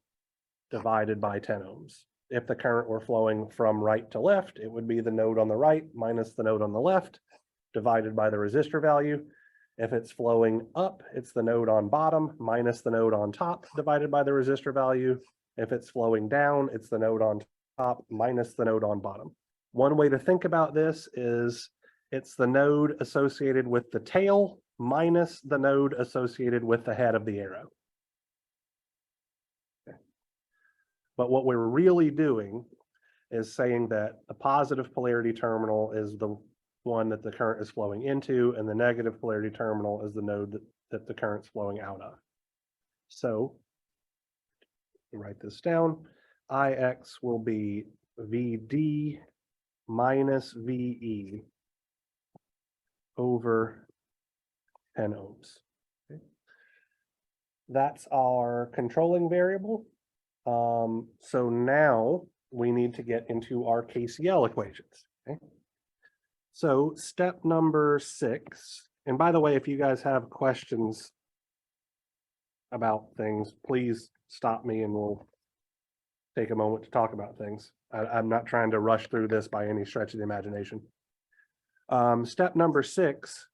divided by 10 ohms. If the current were flowing from right to left, it would be the node on the right minus the node on the left, divided by the resistor value. If it's flowing up, it's the node on bottom minus the node on top, divided by the resistor value. If it's flowing down, it's the node on top minus the node on bottom. One way to think about this is it's the node associated with the tail minus the node associated with the head of the arrow. Okay. But what we're really doing is saying that the positive polarity terminal is the one that the current is flowing into, and the negative polarity terminal is the node that the current's flowing out of. So write this down. IX will be VD minus VE over 10 ohms. Okay. That's our controlling variable. So now we need to get into our KCL equations. Okay. So step number 6, and by the way, if you guys have questions about things, please stop me and we'll take a moment to talk about things. I'm not trying to rush through this by any stretch of the imagination. Step number 6,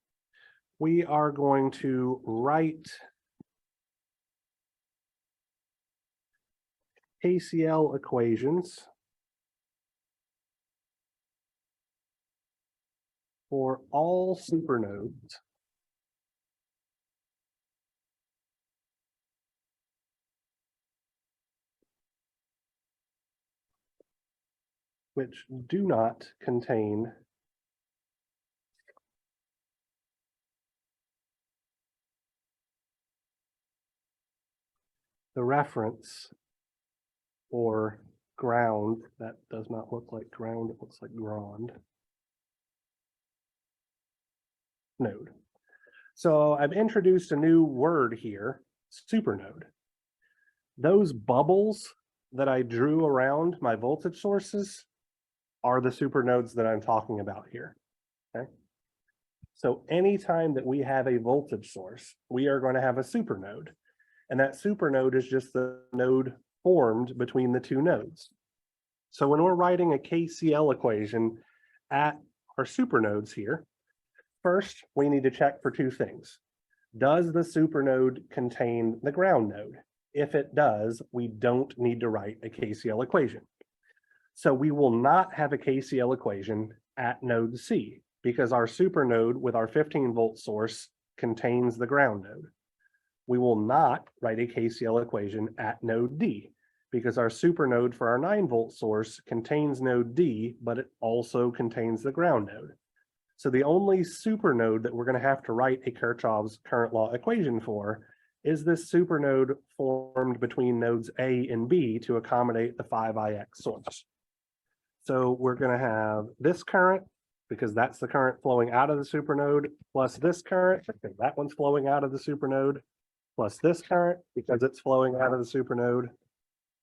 we are going to write KCL equations for all supernodes which do not contain the reference or ground. That does not look like ground, it looks like ground node. So I've introduced a new word here, supernode. Those bubbles that I drew around my voltage sources are the supernodes that I'm talking about here, okay? So anytime that we have a voltage source, we are going to have a supernode, and that supernode is just the node formed between the two nodes. So when we're writing a KCL equation at our supernodes here, first, we need to check for two things. Does the supernode contain the ground node? If it does, we don't need to write a KCL equation. So we will not have a KCL equation at node C because our supernode with our 15-volt source contains the ground node. We will not write a KCL equation at node D because our supernode for our 9-volt source contains node D, but it also contains the ground node. So the only supernode that we're going to have to write a Kirchhoff's current law equation for is this supernode formed between nodes A and B to accommodate the 5ix source. So we're going to have this current, because that's the current flowing out of the supernode, plus this current, because that one's flowing out of the supernode, plus this current, because it's flowing out of the supernode,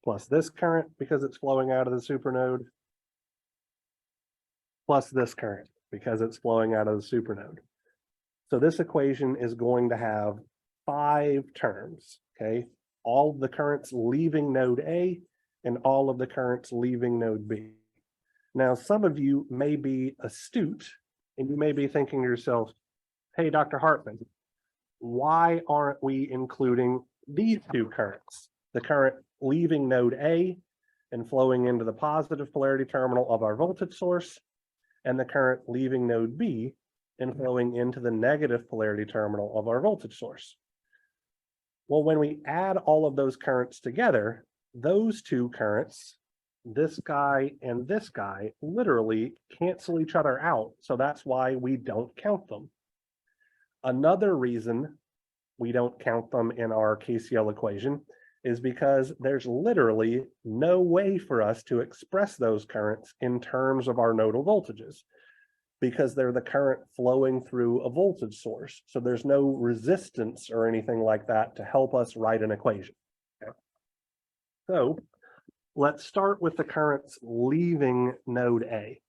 plus this current, because it's flowing out of the supernode, plus this current, because it's flowing out of the supernode. So this equation is going to have 5 terms, okay? All of the currents leaving node A and all of the currents leaving node B. Now, some of you may be astute and you may be thinking to yourself, hey, Dr. Hartman, why aren't we including these two currents? The current leaving node A and flowing into the positive polarity terminal of our voltage source, and the current leaving node B and flowing into the negative polarity terminal of our voltage source. Well, when we add all of those currents together, those two currents this guy and this guy literally cancel each other out. So that's why we don't count them. Another reason we don't count them in our KCL equation is because there's literally no way for us to express those currents in terms of our nodal voltages, because they're the current flowing through a voltage source. So there's no resistance or anything like that to help us write an equation. Okay. So let's start with the currents leaving node A.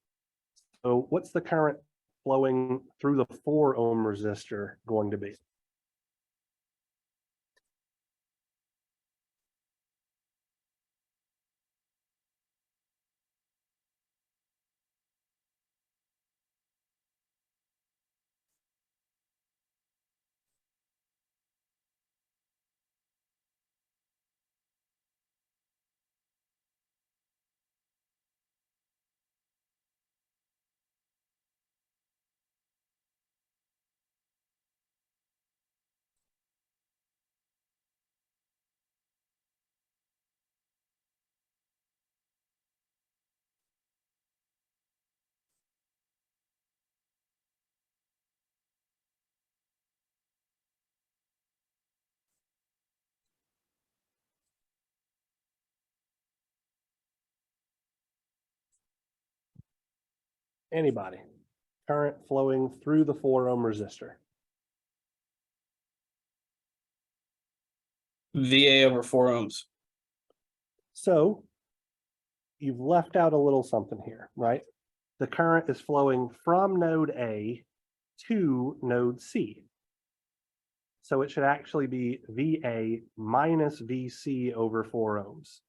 So what's the current flowing through the 4 ohm resistor going to be? Anybody? Current flowing through the 4 ohm resistor. VA over 4 ohms. So you've left out a little something here, right? The current is flowing from node A to node C. So it should actually be VA minus VC over 4 ohms.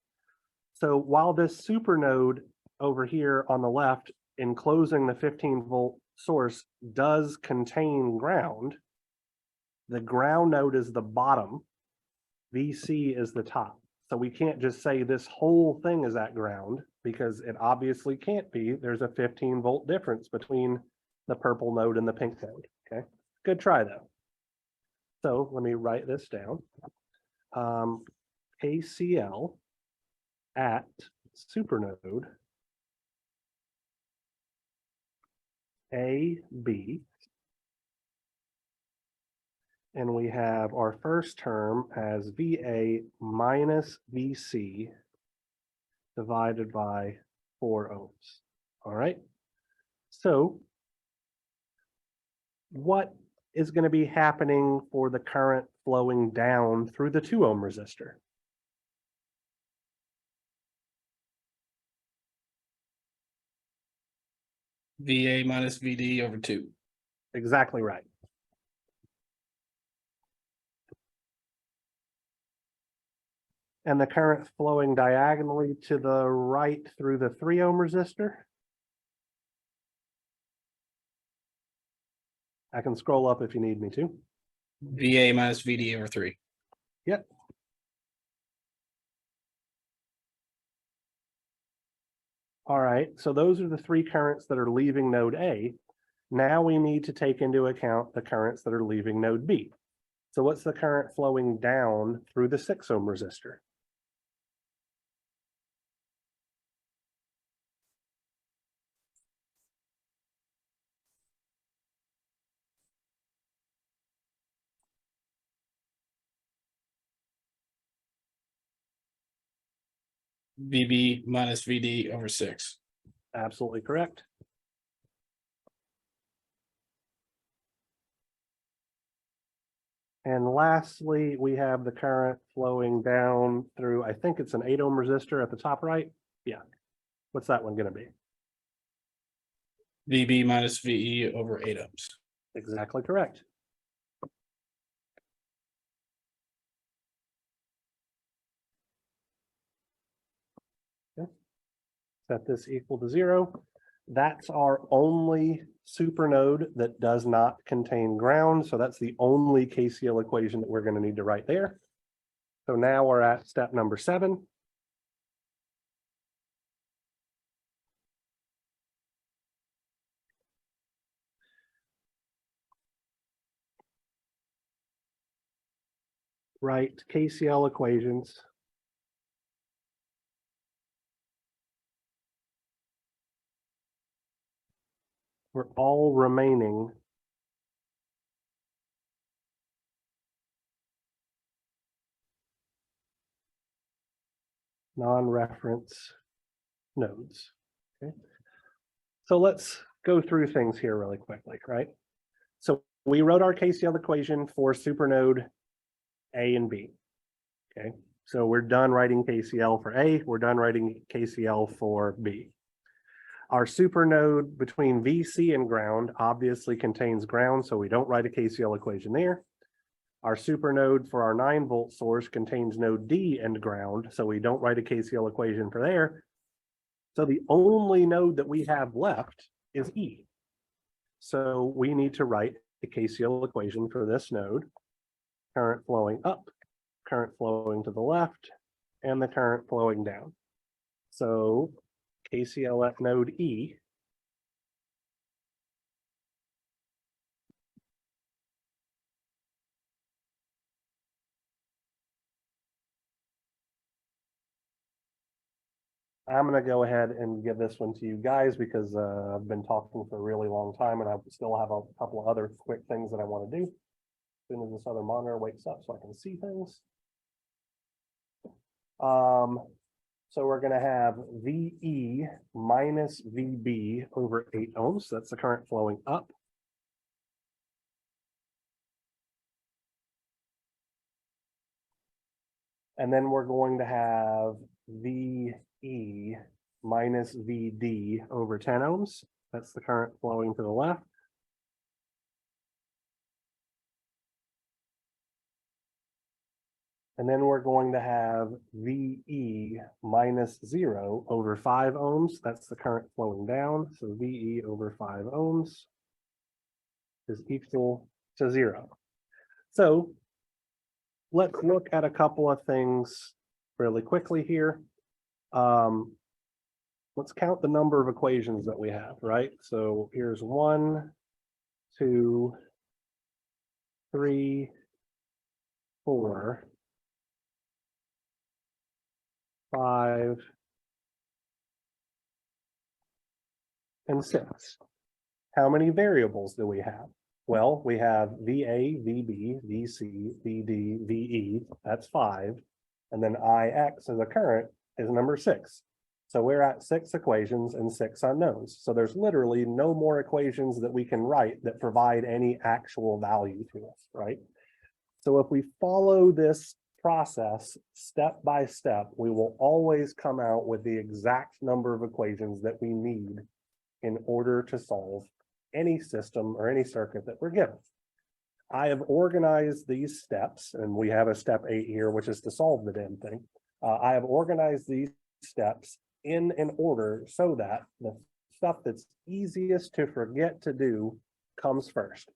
So while this supernode over here on the left enclosing the 15-volt source does contain ground, the ground node is the bottom, VC is the top. So we can't just say this whole thing is at ground, because it obviously can't be. There's a 15-volt difference between the purple node and the pink node. Okay, good try though. So let me write this down. KCL at supernode AB, and we have our first term as VA minus VC divided by 4 ohms. All right. So what is going to be happening for the current flowing down through the 2 ohm resistor? VA minus VD over 2. Exactly right. And the current flowing diagonally to the right through the 3 ohm resistor? I can scroll up if you need me to. VA minus VD over 3. Yep. All right, so those are the 3 currents that are leaving node A. Now we need to take into account the currents that are leaving node B. So what's the current flowing down through the 6 ohm resistor? VB minus VD over 6. Absolutely correct. And lastly, we have the current flowing down through, I think it's an 8 ohm resistor at the top right. Yeah. What's that one going to be? VB minus VE over 8 ohms. Exactly correct. Okay. Set this equal to 0. That's our only supernode that does not contain ground. So that's the only KCL equation that we're going to need to write there. So now we're at step number 7. Write KCL equations for all remaining non-reference nodes. Okay. So let's go through things here really quickly, right? So we wrote our KCL equation for supernode A and B. Okay, so we're done writing KCL for A, we're done writing KCL for B. Our supernode between VC and ground obviously contains ground, so we don't write a KCL equation there. Our supernode for our 9-volt source contains node D and ground, so we don't write a KCL equation for there. So the only node that we have left is E. So we need to write the KCL equation for this node, current flowing up, current flowing to the left, and the current flowing down. So KCL at node E I'm going to go ahead and give this one to you guys because I've been talking for a really long time and I still have a couple of other quick things that I want to do. As soon as this other monitor wakes up so I can see things. So we're going to have VE minus VB over 8 ohms. That's the current flowing up. And then we're going to have VE minus VD over 10 ohms. That's the current flowing to the left. And then we're going to have VE minus 0 over 5 ohms. That's the current flowing down. So VE over 5 ohms is equal to 0. So let's look at a couple of things really quickly here. Let's count the number of equations that we have, right? So here's 1, 2, 3, 4, 5, and 6. How many variables do we have? Well, we have VA, VB, VC, VD, VE, that's 5. And then IX as a current is number 6. So we're at 6 equations and 6 unknowns. So there's literally no more equations that we can write that provide any actual value to us, right? So if we follow this process step by step, we will always come out with the exact number of equations that we need in order to solve any system or any circuit that we're given. I have organized these steps, and we have a step 8 here, which is to solve the damn thing. I have organized these steps in an order so that the stuff that's easiest to forget to do comes first.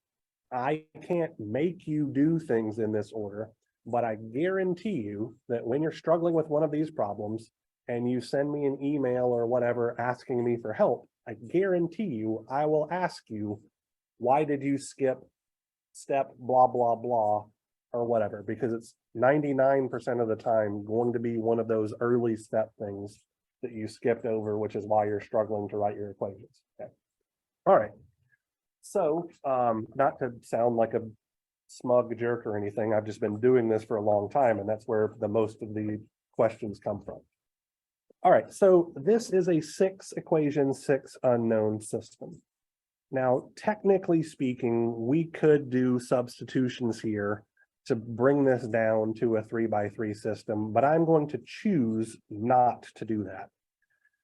I can't make you do things in this order, but I guarantee you that when you're struggling with one of these problems and you send me an email or whatever asking me for help, I guarantee you I will ask you, why did you skip step blah, blah, blah, or whatever, because it's 99% of the time going to be one of those early step things that you skipped over, which is why you're struggling to write your equations. Okay. All right. So not to sound like a smug jerk or anything, I've just been doing this for a long time, and that's where the most of the questions come from. All right, so this is a 6 equation, 6 unknown system. Now, technically speaking, we could do substitutions here to bring this down to a 3x3 system, but I'm going to choose not to do that.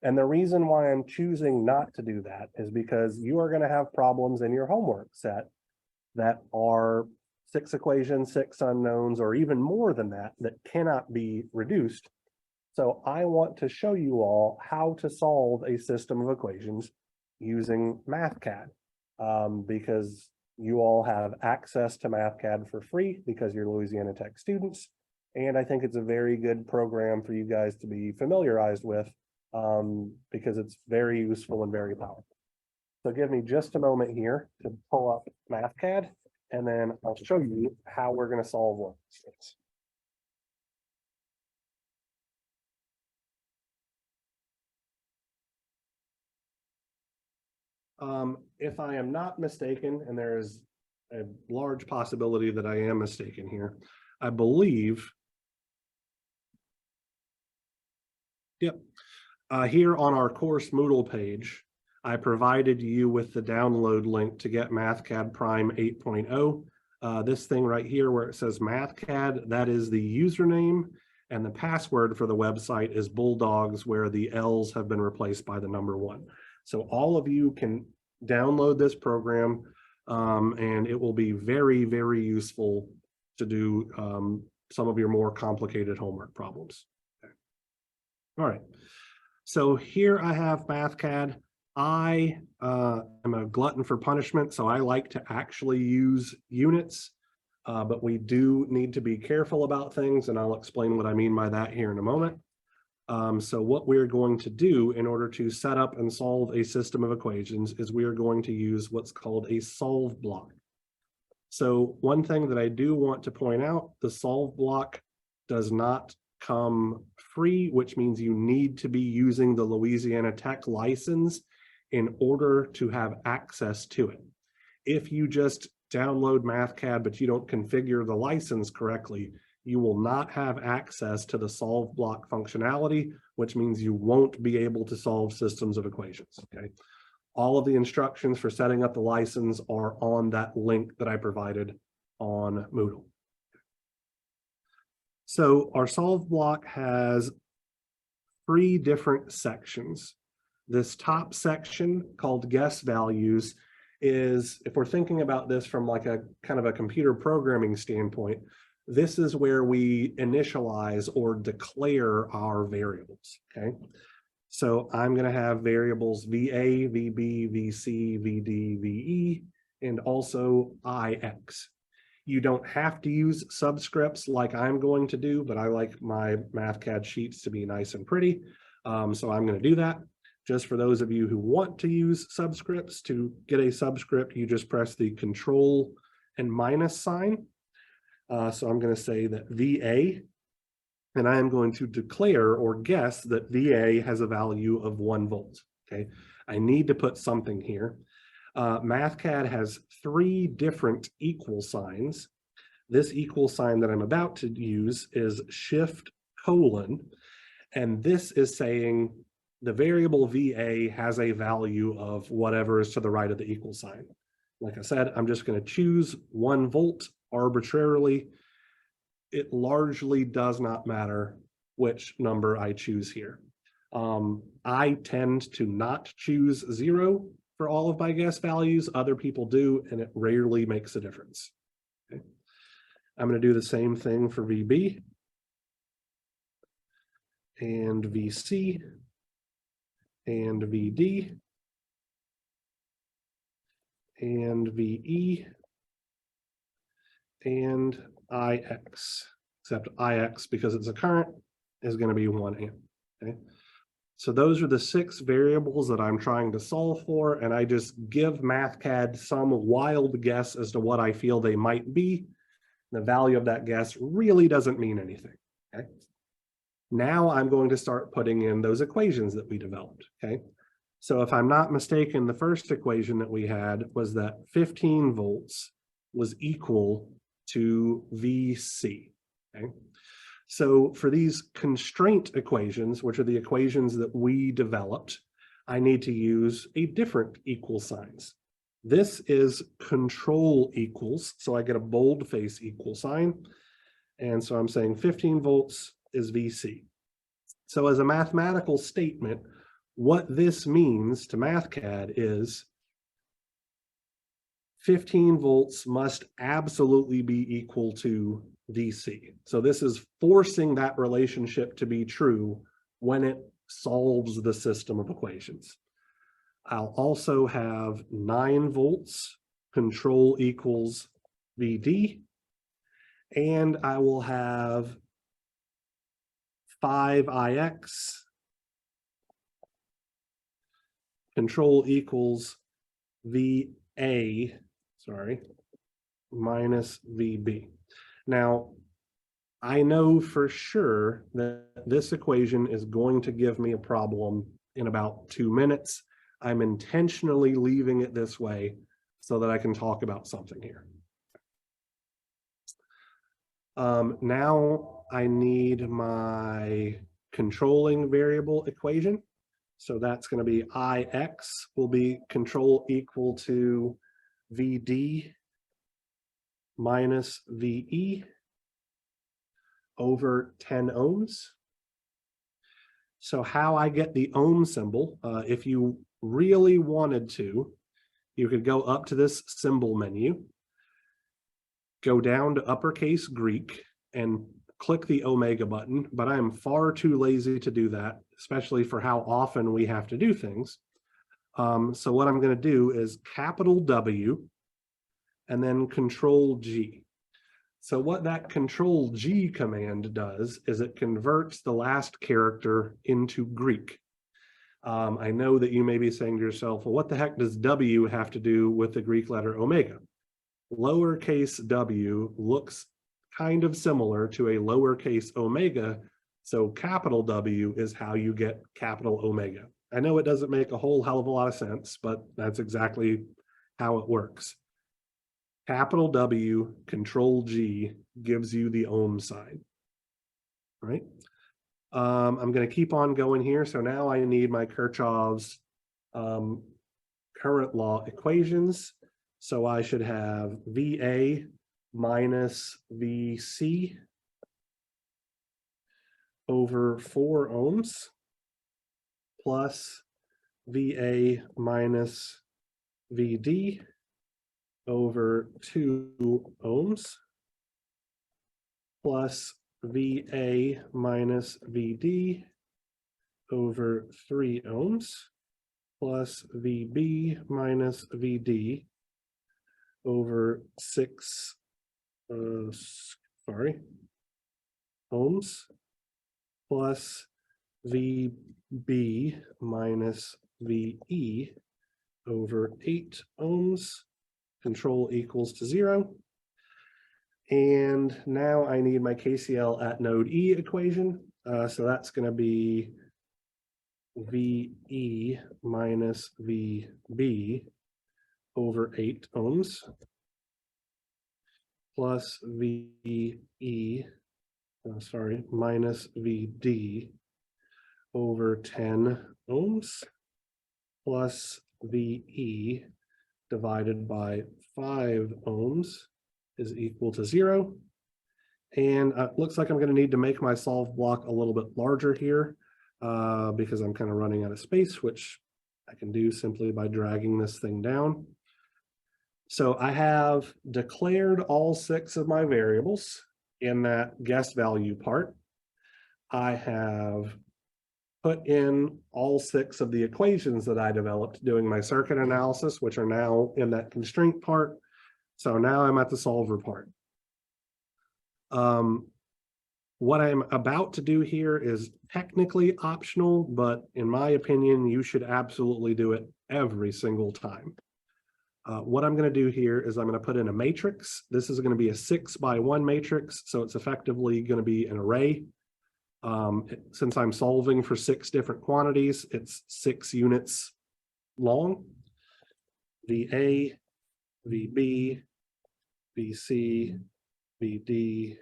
And the reason why I'm choosing not to do that is because you are going to have problems in your homework set that are 6 equations, 6 unknowns, or even more than that, that cannot be reduced. So I want to show you all how to solve a system of equations using MathCAD, because you all have access to MathCAD for free because you're Louisiana Tech students. And I think it's a very good program for you guys to be familiarized with, because it's very useful and very powerful. So give me just a moment here to pull up MathCAD, and then I'll show you how we're going to solve one of these things. If I am not mistaken, and there is a large possibility that I am mistaken here, I believe. Yep. Here on our course Moodle page, I provided you with the download link to get MathCAD Prime 8.0. This thing right here where it says MathCAD, that is the username, and the password for the website is Bulldogs, where the L's have been replaced by the number 1. So all of you can download this program, and it will be very, very useful to do some of your more complicated homework problems. Okay. All right. So here I have MathCAD. I am a glutton for punishment, so I like to actually use units, but we do need to be careful about things, and I'll explain what I mean by that here in a moment. So what we're going to do in order to set up and solve a system of equations is we are going to use what's called a solve block. So one thing that I do want to point out, the solve block does not come free, which means you need to be using the Louisiana Tech license in order to have access to it. If you just download MathCAD, but you don't configure the license correctly, you will not have access to the solve block functionality, which means you won't be able to solve systems of equations, okay? All of the instructions for setting up the license are on that link that I provided on Moodle. So our solve block has 3 different sections. This top section called guess values is, if we're thinking about this from like a kind of a computer programming standpoint, this is where we initialize or declare our variables, okay? So I'm going to have variables VA, VB, VC, VD, VE, and also IX. You don't have to use subscripts like I'm going to do, but I like my MathCAD sheets to be nice and pretty. So I'm going to do that. Just for those of you who want to use subscripts, to get a subscript, you just press the control and minus sign. So I'm going to say that VA, and I am going to declare or guess that VA has a value of 1 volt, okay? I need to put something here. MathCAD has 3 different equal signs. This equal sign that I'm about to use is shift colon, and this is saying the variable VA has a value of whatever is to the right of the equal sign. Like I said, I'm just going to choose 1 volt arbitrarily. It largely does not matter which number I choose here. I tend to not choose 0 for all of my guess values. Other people do, and it rarely makes a difference. Okay. I'm going to do the same thing for VB and VC and VD and VE and IX, except IX, because it's a current, is going to be 1 amp. Okay. So those are the 6 variables that I'm trying to solve for, and I just give MathCAD some wild guess as to what I feel they might be. The value of that guess really doesn't mean anything. Okay. Now I'm going to start putting in those equations that we developed. Okay. So if I'm not mistaken, the first equation that we had was that 15 volts was equal to VC. Okay. So for these constraint equations, which are the equations that we developed, I need to use a different equal signs. This is control equals, so I get a boldface equal sign. And so I'm saying 15 volts is VC. So as a mathematical statement, what this means to MathCAD is 15 volts must absolutely be equal to VC. So this is forcing that relationship to be true when it solves the system of equations. I'll also have 9 volts, control equals VD, and I will have 5IX, control equals VA, minus VB. Now, I know for sure that this equation is going to give me a problem in about 2 minutes. I'm intentionally leaving it this way so that I can talk about something here. Now I need my controlling variable equation. So that's going to be Ix will be control equal to VD minus VE over 10 ohms. So how I get the ohm symbol, if you really wanted to, you could go up to this symbol menu, go down to uppercase Greek, and click the omega button, but I am far too lazy to do that, especially for how often we have to do things. So what I'm going to do is capital W and then control G. So what that control G command does is it converts the last character into Greek. I know that you may be saying to yourself, well, what the heck does W have to do with the Greek letter omega? Lowercase w looks kind of similar to a lowercase omega, so capital W is how you get capital omega. I know it doesn't make a whole hell of a lot of sense, but that's exactly how it works. Capital W, control G gives you the ohm sign, right? I'm going to keep on going here. So now I need my Kirchhoff's current law equations. So I should have VA minus VC over 4 ohms plus VA minus VD over 2 ohms plus VA minus VD over 3 ohms plus VB minus VD over 6 ohms plus VB minus VE over 8 ohms. Control equals to 0. And now I need my KCL at node E equation. So that's going to be VE minus VB over 8 ohms plus VE, minus VD over 10 ohms plus VE divided by 5 ohms is equal to 0. And it looks like I'm going to need to make my solve block a little bit larger here because I'm kind of running out of space, which I can do simply by dragging this thing down. So I have declared all 6 of my variables in that guess value part. I have put in all 6 of the equations that I developed doing my circuit analysis, which are now in that constraint part. So now I'm at the solver part. What I'm about to do here is technically optional, but in my opinion, you should absolutely do it every single time. What I'm going to do here is I'm going to put in a matrix. This is going to be a 6x1 matrix, so it's effectively going to be an array. Since I'm solving for 6 different quantities, it's 6 units long. VA, VB, VC, VD,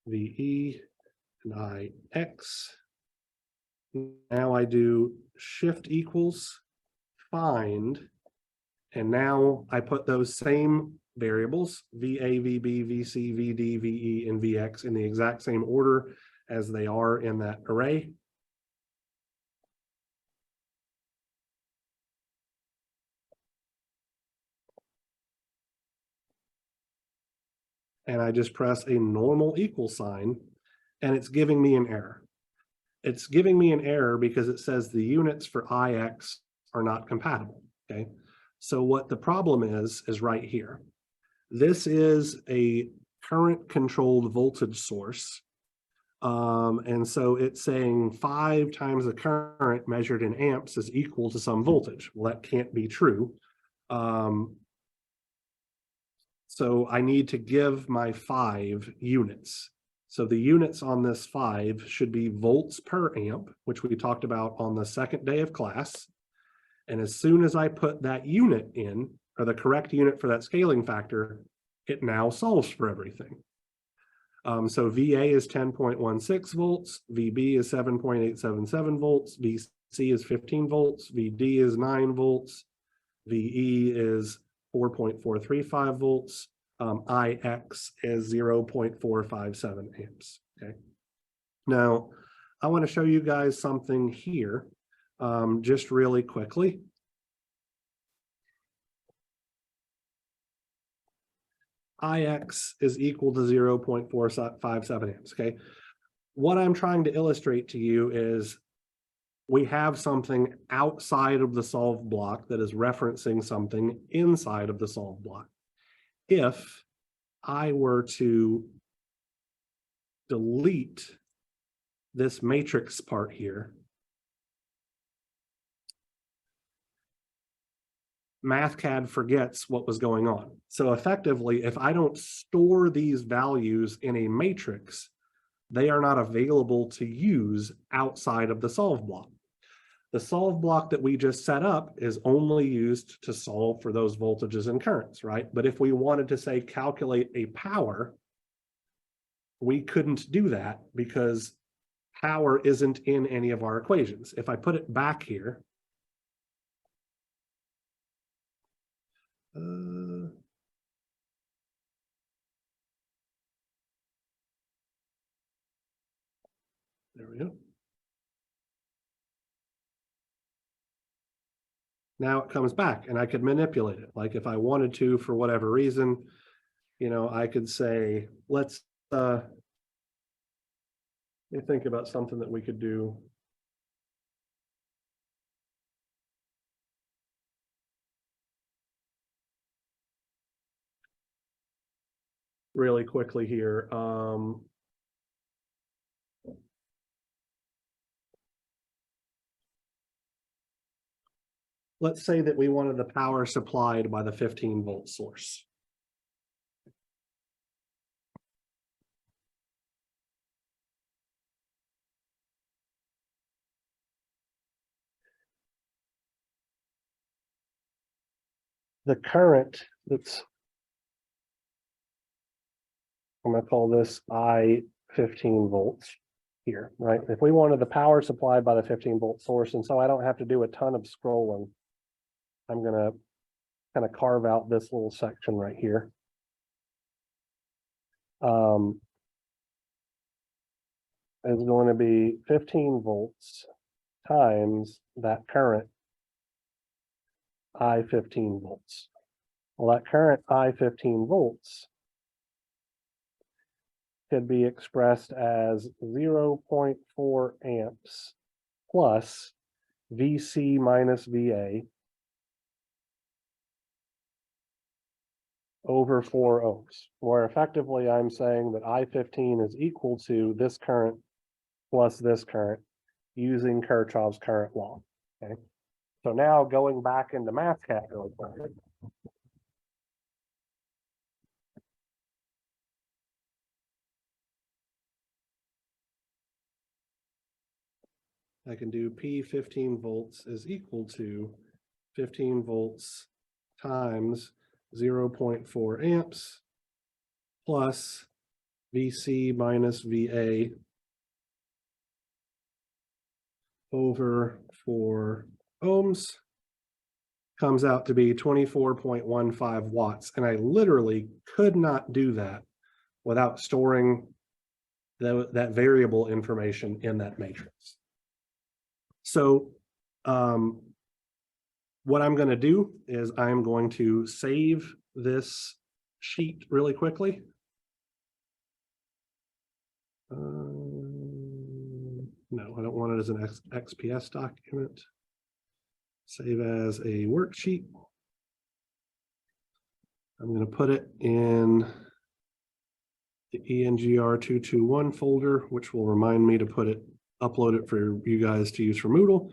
VE, and IX. Now I do shift equals find, and now I put those same variables, VA, VB, VC, VD, VE, and VX in the exact same order as they are in that array. And I just press a normal equal sign, and it's giving me an error. It's giving me an error because it says the units for IX are not compatible, okay? So what the problem is right here. This is a current controlled voltage source. And so it's saying 5 times the current measured in amps is equal to some voltage. Well, that can't be true. So I need to give my 5 units. So the units on this 5 should be volts per amp, which we talked about on the second day of class. And as soon as I put that unit in, or the correct unit for that scaling factor, it now solves for everything. So VA is 10.16 volts, VB is 7.877 volts, VC is 15 volts, VD is 9 volts, VE is 4.435 volts, IX is 0.457 amps, okay? Now, I want to show you guys something here, just really quickly. IX is equal to 0.457 amps, okay? What I'm trying to illustrate to you is we have something outside of the solve block that is referencing something inside of the solve block. If I were to delete this matrix part here, MathCAD forgets what was going on. So effectively, if I don't store these values in a matrix, they are not available to use outside of the solve block. The solve block that we just set up is only used to solve for those voltages and currents, right? But if we wanted to say calculate a power, we couldn't do that because power isn't in any of our equations. If I put it back here, there we go. Now it comes back and I could manipulate it. Like if I wanted to, for whatever reason, you know, I could say, let's let me think about something that we could do. Really quickly here. Let's say that we wanted the power supplied by the 15-volt source. The current that's, I'm going to call this I-15 volts here, right? If we wanted the power supplied by the 15-volt source, and so I don't have to do a ton of scrolling, I'm going to kind of carve out this little section right here. Is going to be 15 volts times that current I-15 volts. Well, that current I-15 volts could be expressed as 0.4 amps plus VC minus VA over 4 ohms, where effectively I'm saying that I-15 is equal to this current plus this current using Kirchhoff's current law, okay? So now going back into MathCAD really quick. I can do P 15 volts is equal to 15 volts times 0.4 amps plus VC minus VA over 4 ohms, comes out to be 24.15 watts. And I literally could not do that without storing that variable information in that matrix. So what I'm going to do is I'm going to save this sheet really quickly. No, I don't want it as an XPS document. Save as a worksheet. I'm going to put it in the ENGR 221 folder, which will remind me to upload it for you guys to use for Moodle.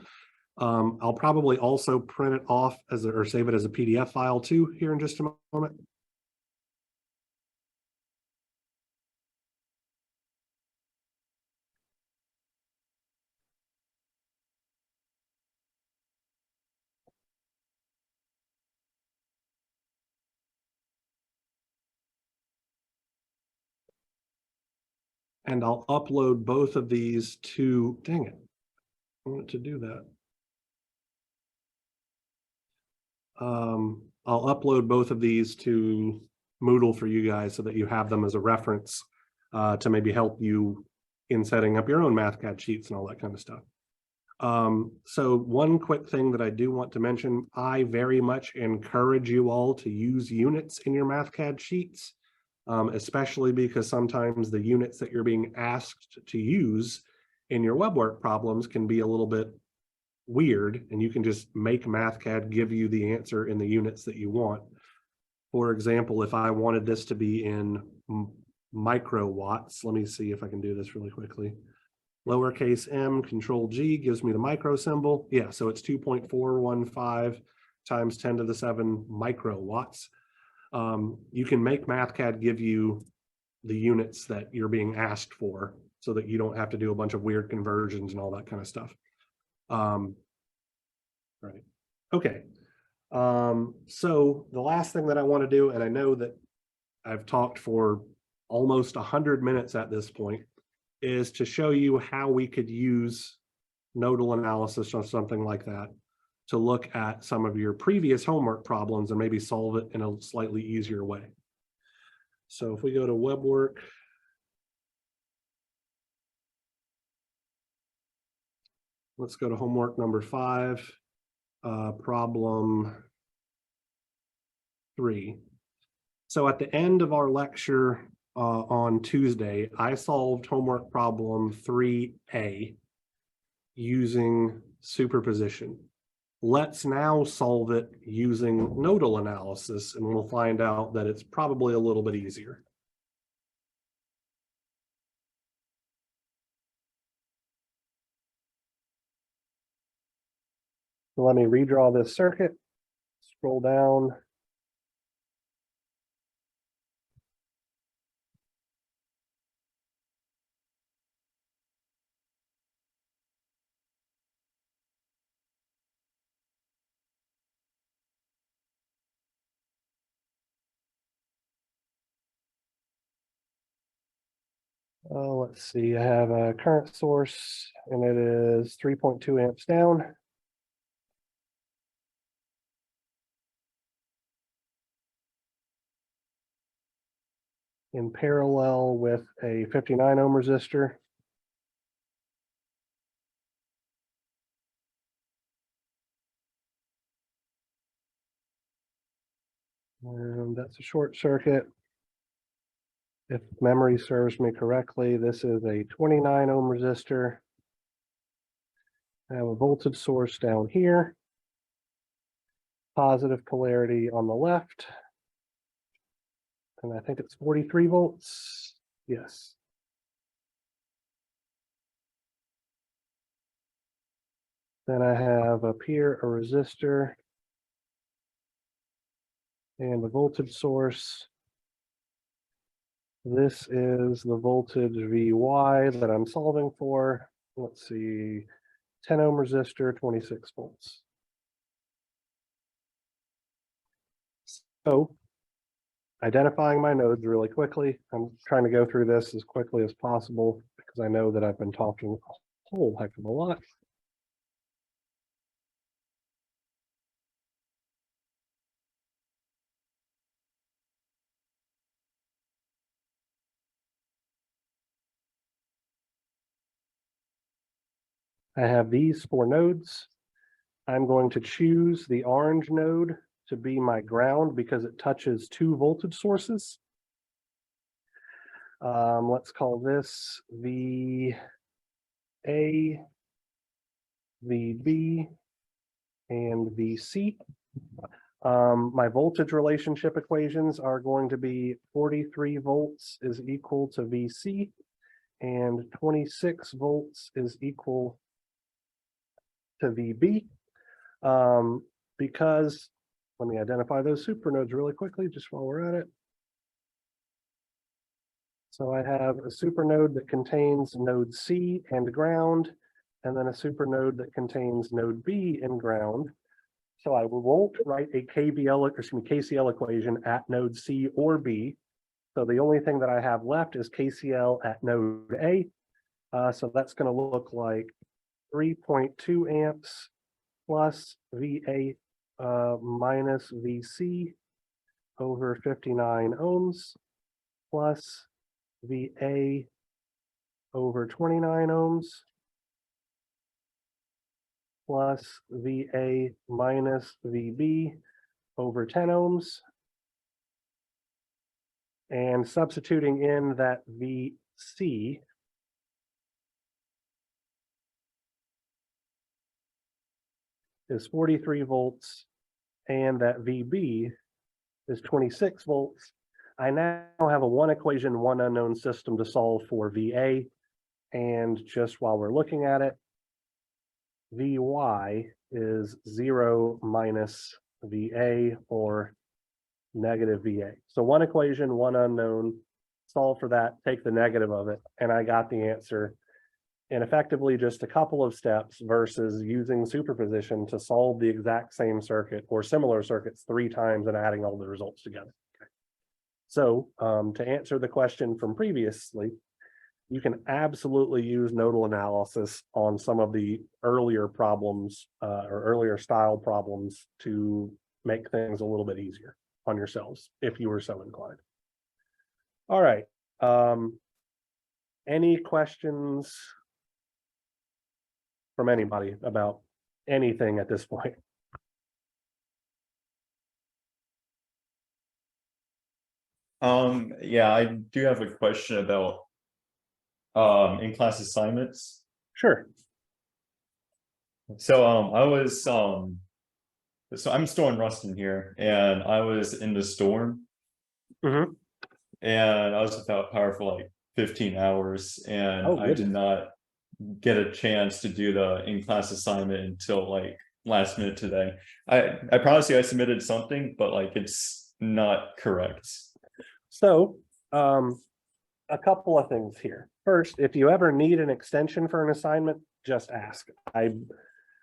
I'll probably also print it off or save it as a PDF file too here in just a moment. And I'll upload both of these to, dang it, I wanted to do that. I'll upload both of these to Moodle for you guys so that you have them as a reference to maybe help you in setting up your own MathCAD sheets and all that kind of stuff. So one quick thing that I do want to mention, I very much encourage you all to use units in your MathCAD sheets, especially because sometimes the units that you're being asked to use in your web work problems can be a little bit weird, and you can just make MathCAD give you the answer in the units that you want. For example, if I wanted this to be in microwatts, let me see if I can do this really quickly. Lowercase m, control G gives me the micro symbol. Yeah, so it's 2.415 times 10 to the 7 microwatts. You can make MathCAD give you the units that you're being asked for so that you don't have to do a bunch of weird conversions and all that kind of stuff. Right. Okay. So the last thing that I want to do, and I know that I've talked for almost 100 minutes at this point, is to show you how we could use nodal analysis or something like that to look at some of your previous homework problems and maybe solve it in a slightly easier way. So if we go to web work, let's go to homework number 5, problem 3. So at the end of our lecture on Tuesday, I solved homework problem 3A using superposition. Let's now solve it using nodal analysis, and we'll find out that it's probably a little bit easier. So let me redraw this circuit, scroll down. Let's see, I have a current source and it is 3.2 amps down. In parallel with a 59 ohm resistor. And that's a short circuit. If memory serves me correctly, this is a 29 ohm resistor. I have a voltage source down here. Positive polarity on the left. And I think it's 43 volts. Yes. Then I have up here a resistor and a voltage source. This is the voltage VY that I'm solving for. Let's see, 10 ohm resistor, 26 volts. So identifying my nodes really quickly. I'm trying to go through this as quickly as possible because I know that I've been talking a whole heck of a lot. I have these 4 nodes. I'm going to choose the orange node to be my ground because it touches 2 voltage sources. Let's call this VA, VB, and VC. My voltage relationship equations are going to be 43 volts is equal to VC and 26 volts is equal to VB. Because, let me identify those supernodes really quickly just while we're at it. So I have a supernode that contains node C and ground, and then a supernode that contains node B and ground. So I won't write a KCL equation at node C or B. So the only thing that I have left is KCL at node A. So that's going to look like 3.2 amps plus VA minus VC over 59 ohms plus VA over 29 ohms plus VA minus VB over 10 ohms. And substituting in that VC is 43 volts and that VB is 26 volts. I now have a one equation, one unknown system to solve for VA. And just while we're looking at it, VY is 0 minus VA or negative VA. So one equation, one unknown, solve for that, take the negative of it, and I got the answer in effectively just a couple of steps versus using superposition to solve the exact same circuit or similar circuits 3 times and adding all the results together. Okay. So to answer the question from previously, you can absolutely use nodal analysis on some of the earlier problems or earlier style problems to make things a little bit easier on yourselves if you were so inclined. All right. Any questions from anybody about anything at this point? Yeah, I do have a question about in-class assignments. Sure. So I was so I'm still in Ruston here, and I was in the storm. Mhm. And I was without power for like 15 hours, and Oh, I did goodness. not get a chance to do the in-class assignment until like last minute today. I promise you I submitted something, but like it's not correct. So a couple of things here. First, if you ever need an extension for an assignment, just ask.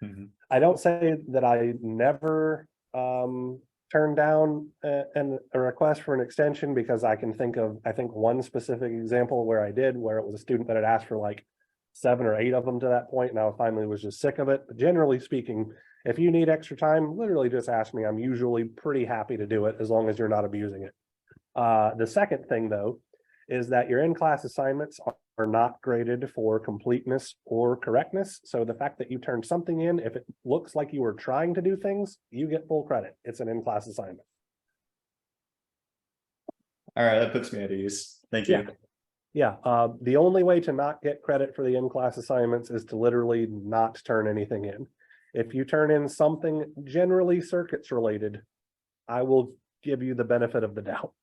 Mhm. I don't say that I never turn down a request for an extension, because I can think of, I think, one specific example where I did, where it was a student that had asked for like 7 or 8 of them to that point, and I finally was just sick of it. But generally speaking, if you need extra time, literally just ask me. I'm usually pretty happy to do it as long as you're not abusing it. The second thing, though, is that your in-class assignments are not graded for completeness or correctness. So the fact that you turned something in, if it looks like you were trying to do things, you get full credit. It's an in-class assignment. All right, that puts me at ease. Thank you. Yeah, the only way to not get credit for the in-class assignments is to literally not turn anything in. If you turn in something generally circuits related, I will give you the benefit of the doubt.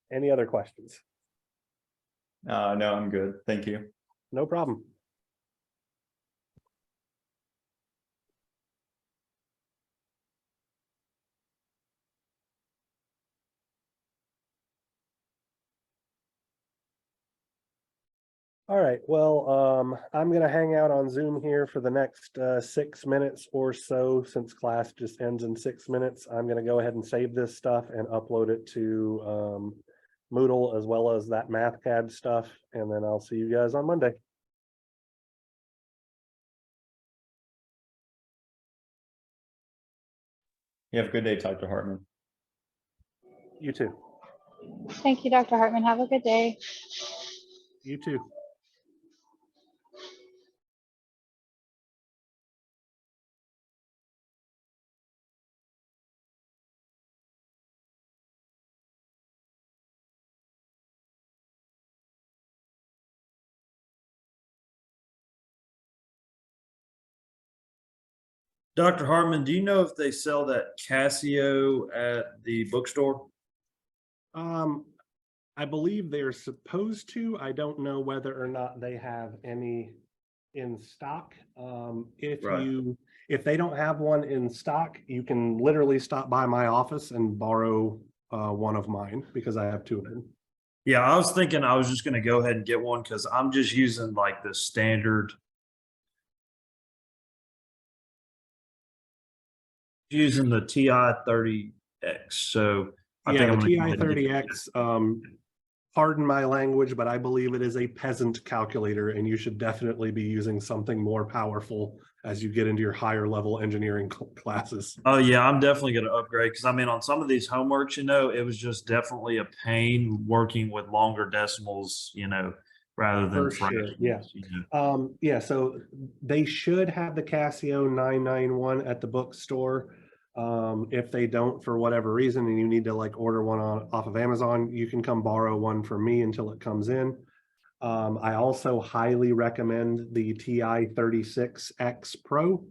Any other questions? No, I'm good. Thank you. No problem. All right, well, I'm gonna hang out on Zoom here for the next 6 minutes or so. Since class just ends in 6 minutes, I'm gonna go ahead and save this stuff and upload it to Moodle, as well as that MathCAD stuff, and then I'll see you guys on Monday. You have a good day, Dr. Hartman. You too. Thank you, Dr. Hartman. Have a good day. You too. Dr. Hartman, do you know if they sell that Casio at the bookstore? I believe they're supposed to. I don't know whether or not they have any in stock. Right. If they don't have one in stock, you can literally stop by my office and borrow one of mine, because I have 2 of them. Yeah, I was thinking I was just going to go ahead and get one because I'm just using like the standard using the TI-30X, so I Yeah, think I'm the gonna go ahead and get- TI-30X, pardon my language, but I believe it is a peasant calculator, and you should definitely be using something more powerful as you get into your higher level engineering classes. Oh yeah, I'm definitely gonna upgrade because I mean, on some of these homeworks, it was just definitely a pain working with longer decimals, rather than For sure, yeah. fractions. Yeah, so they should have the Casio 991 at the bookstore. If they don't, for whatever reason, and you need to like order one off of Amazon, you can come borrow one from me until it comes in. I also highly recommend the TI-36X Pro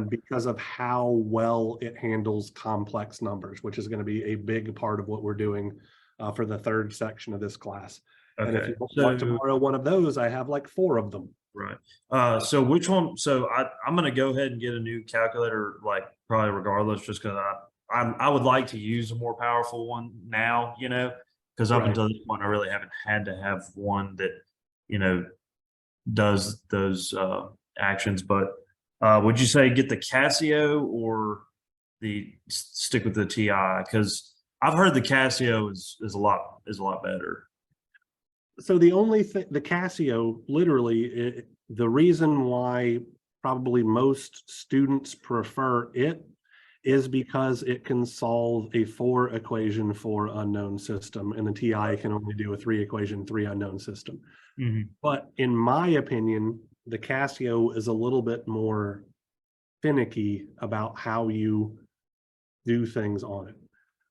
because of how well it handles complex numbers, which is going to be a big part of what we're doing for the third section of this class. And if you want to borrow one of those, I have like 4 of them. Right. So which one? So I'm gonna go ahead and get a new calculator, like probably regardless, just because I would like to use a more powerful one now, because up Right. until this point I really haven't had to have one that, does those actions. But would you say get the Casio or stick with the TI? Because I've heard the Casio is a lot better. So the only thing, the Casio, literally, the reason why probably most students prefer it is because it can solve a 4 equation 4 unknown system, and the TI can only do a 3 equation 3 unknown system. But in my opinion, the Casio is a little bit more finicky about how you do things on it.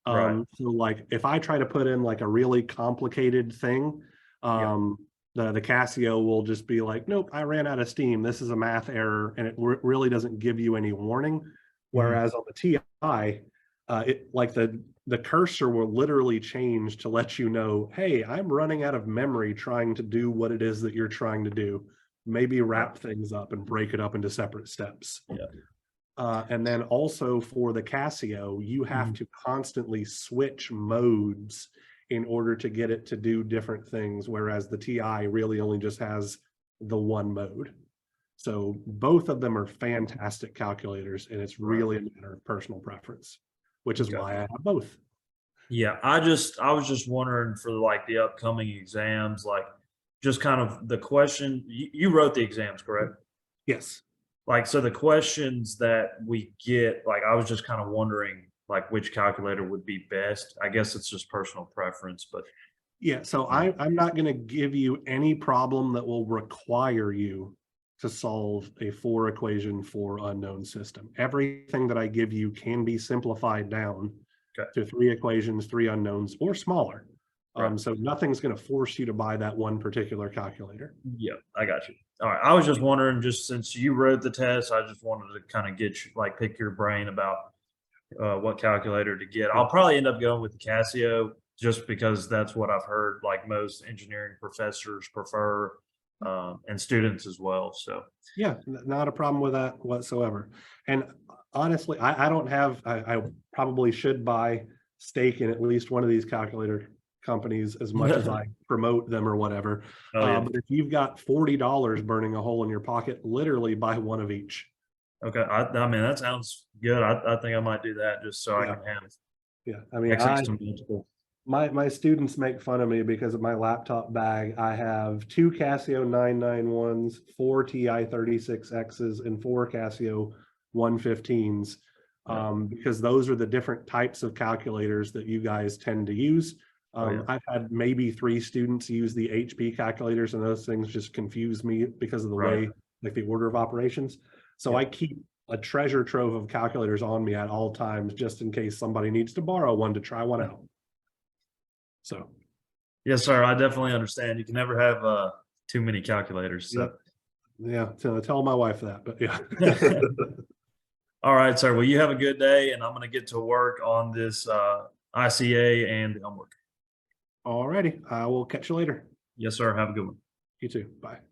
Right. So like if I try to put in like a really complicated thing, the Casio will just be like, nope, I ran out of steam. This is a math error, and it really doesn't give you any warning. Whereas on the TI, it like the cursor will literally change to let you know, hey, I'm running out of memory trying to do what it is that you're trying to do. Maybe wrap things up and break it up into separate steps. And then also for the Casio, you have to constantly switch modes in order to get it to do different things, whereas the TI really only just has the one mode. So both of them are fantastic calculators, and it's really a matter of personal preference, which is why I have both. Yeah, I was just wondering for like the upcoming exams, like just kind of the question, you wrote the exams, correct? Yes. Like, so the questions that we get, like, I was just kind of wondering, like, which calculator would be best. I guess it's just personal preference, but Yeah, so I'm not going to give you any problem that will require you to solve a 4 equation 4 unknown system. Everything that I give you can be simplified down to 3 equations, 3 unknowns, or smaller. So nothing's going to force you to buy that one particular calculator. yeah, I got you. All right. I was just wondering, just since you wrote the test, I just wanted to kind of get you, like, pick your brain about what calculator to get. I'll probably end up going with the Casio just because that's what I've heard, like most engineering professors prefer, and students as well. So yeah, not a problem with that whatsoever. And honestly, I don't have, I probably should buy stake in at least one of these calculator companies as much as I promote them or whatever. But if you've got $40 burning a hole in your pocket, literally buy one of each. Okay, I mean, that sounds good. I think I might do that just so I can have. Yeah, I mean, my students make fun of me because of my laptop bag. I have 2 Casio 991s, 4 TI-36Xs, and 4 Casio 115s, because those are the different types of calculators that you guys tend to use. I've had maybe 3 students use the HP calculators, and those things just confuse me because of the way, like the order of operations. So I keep a treasure trove of calculators on me at all times, just in case somebody needs to borrow one to try one out. So. Yes, sir. I definitely understand. You can never have too many calculators. So. Yeah, so tell my wife that, but yeah. All right, sir. Well, you have a good day, and I'm going to get to work on this ICA and the homework. All righty. I will catch you later. Yes, sir. Have a good one. You too. Bye.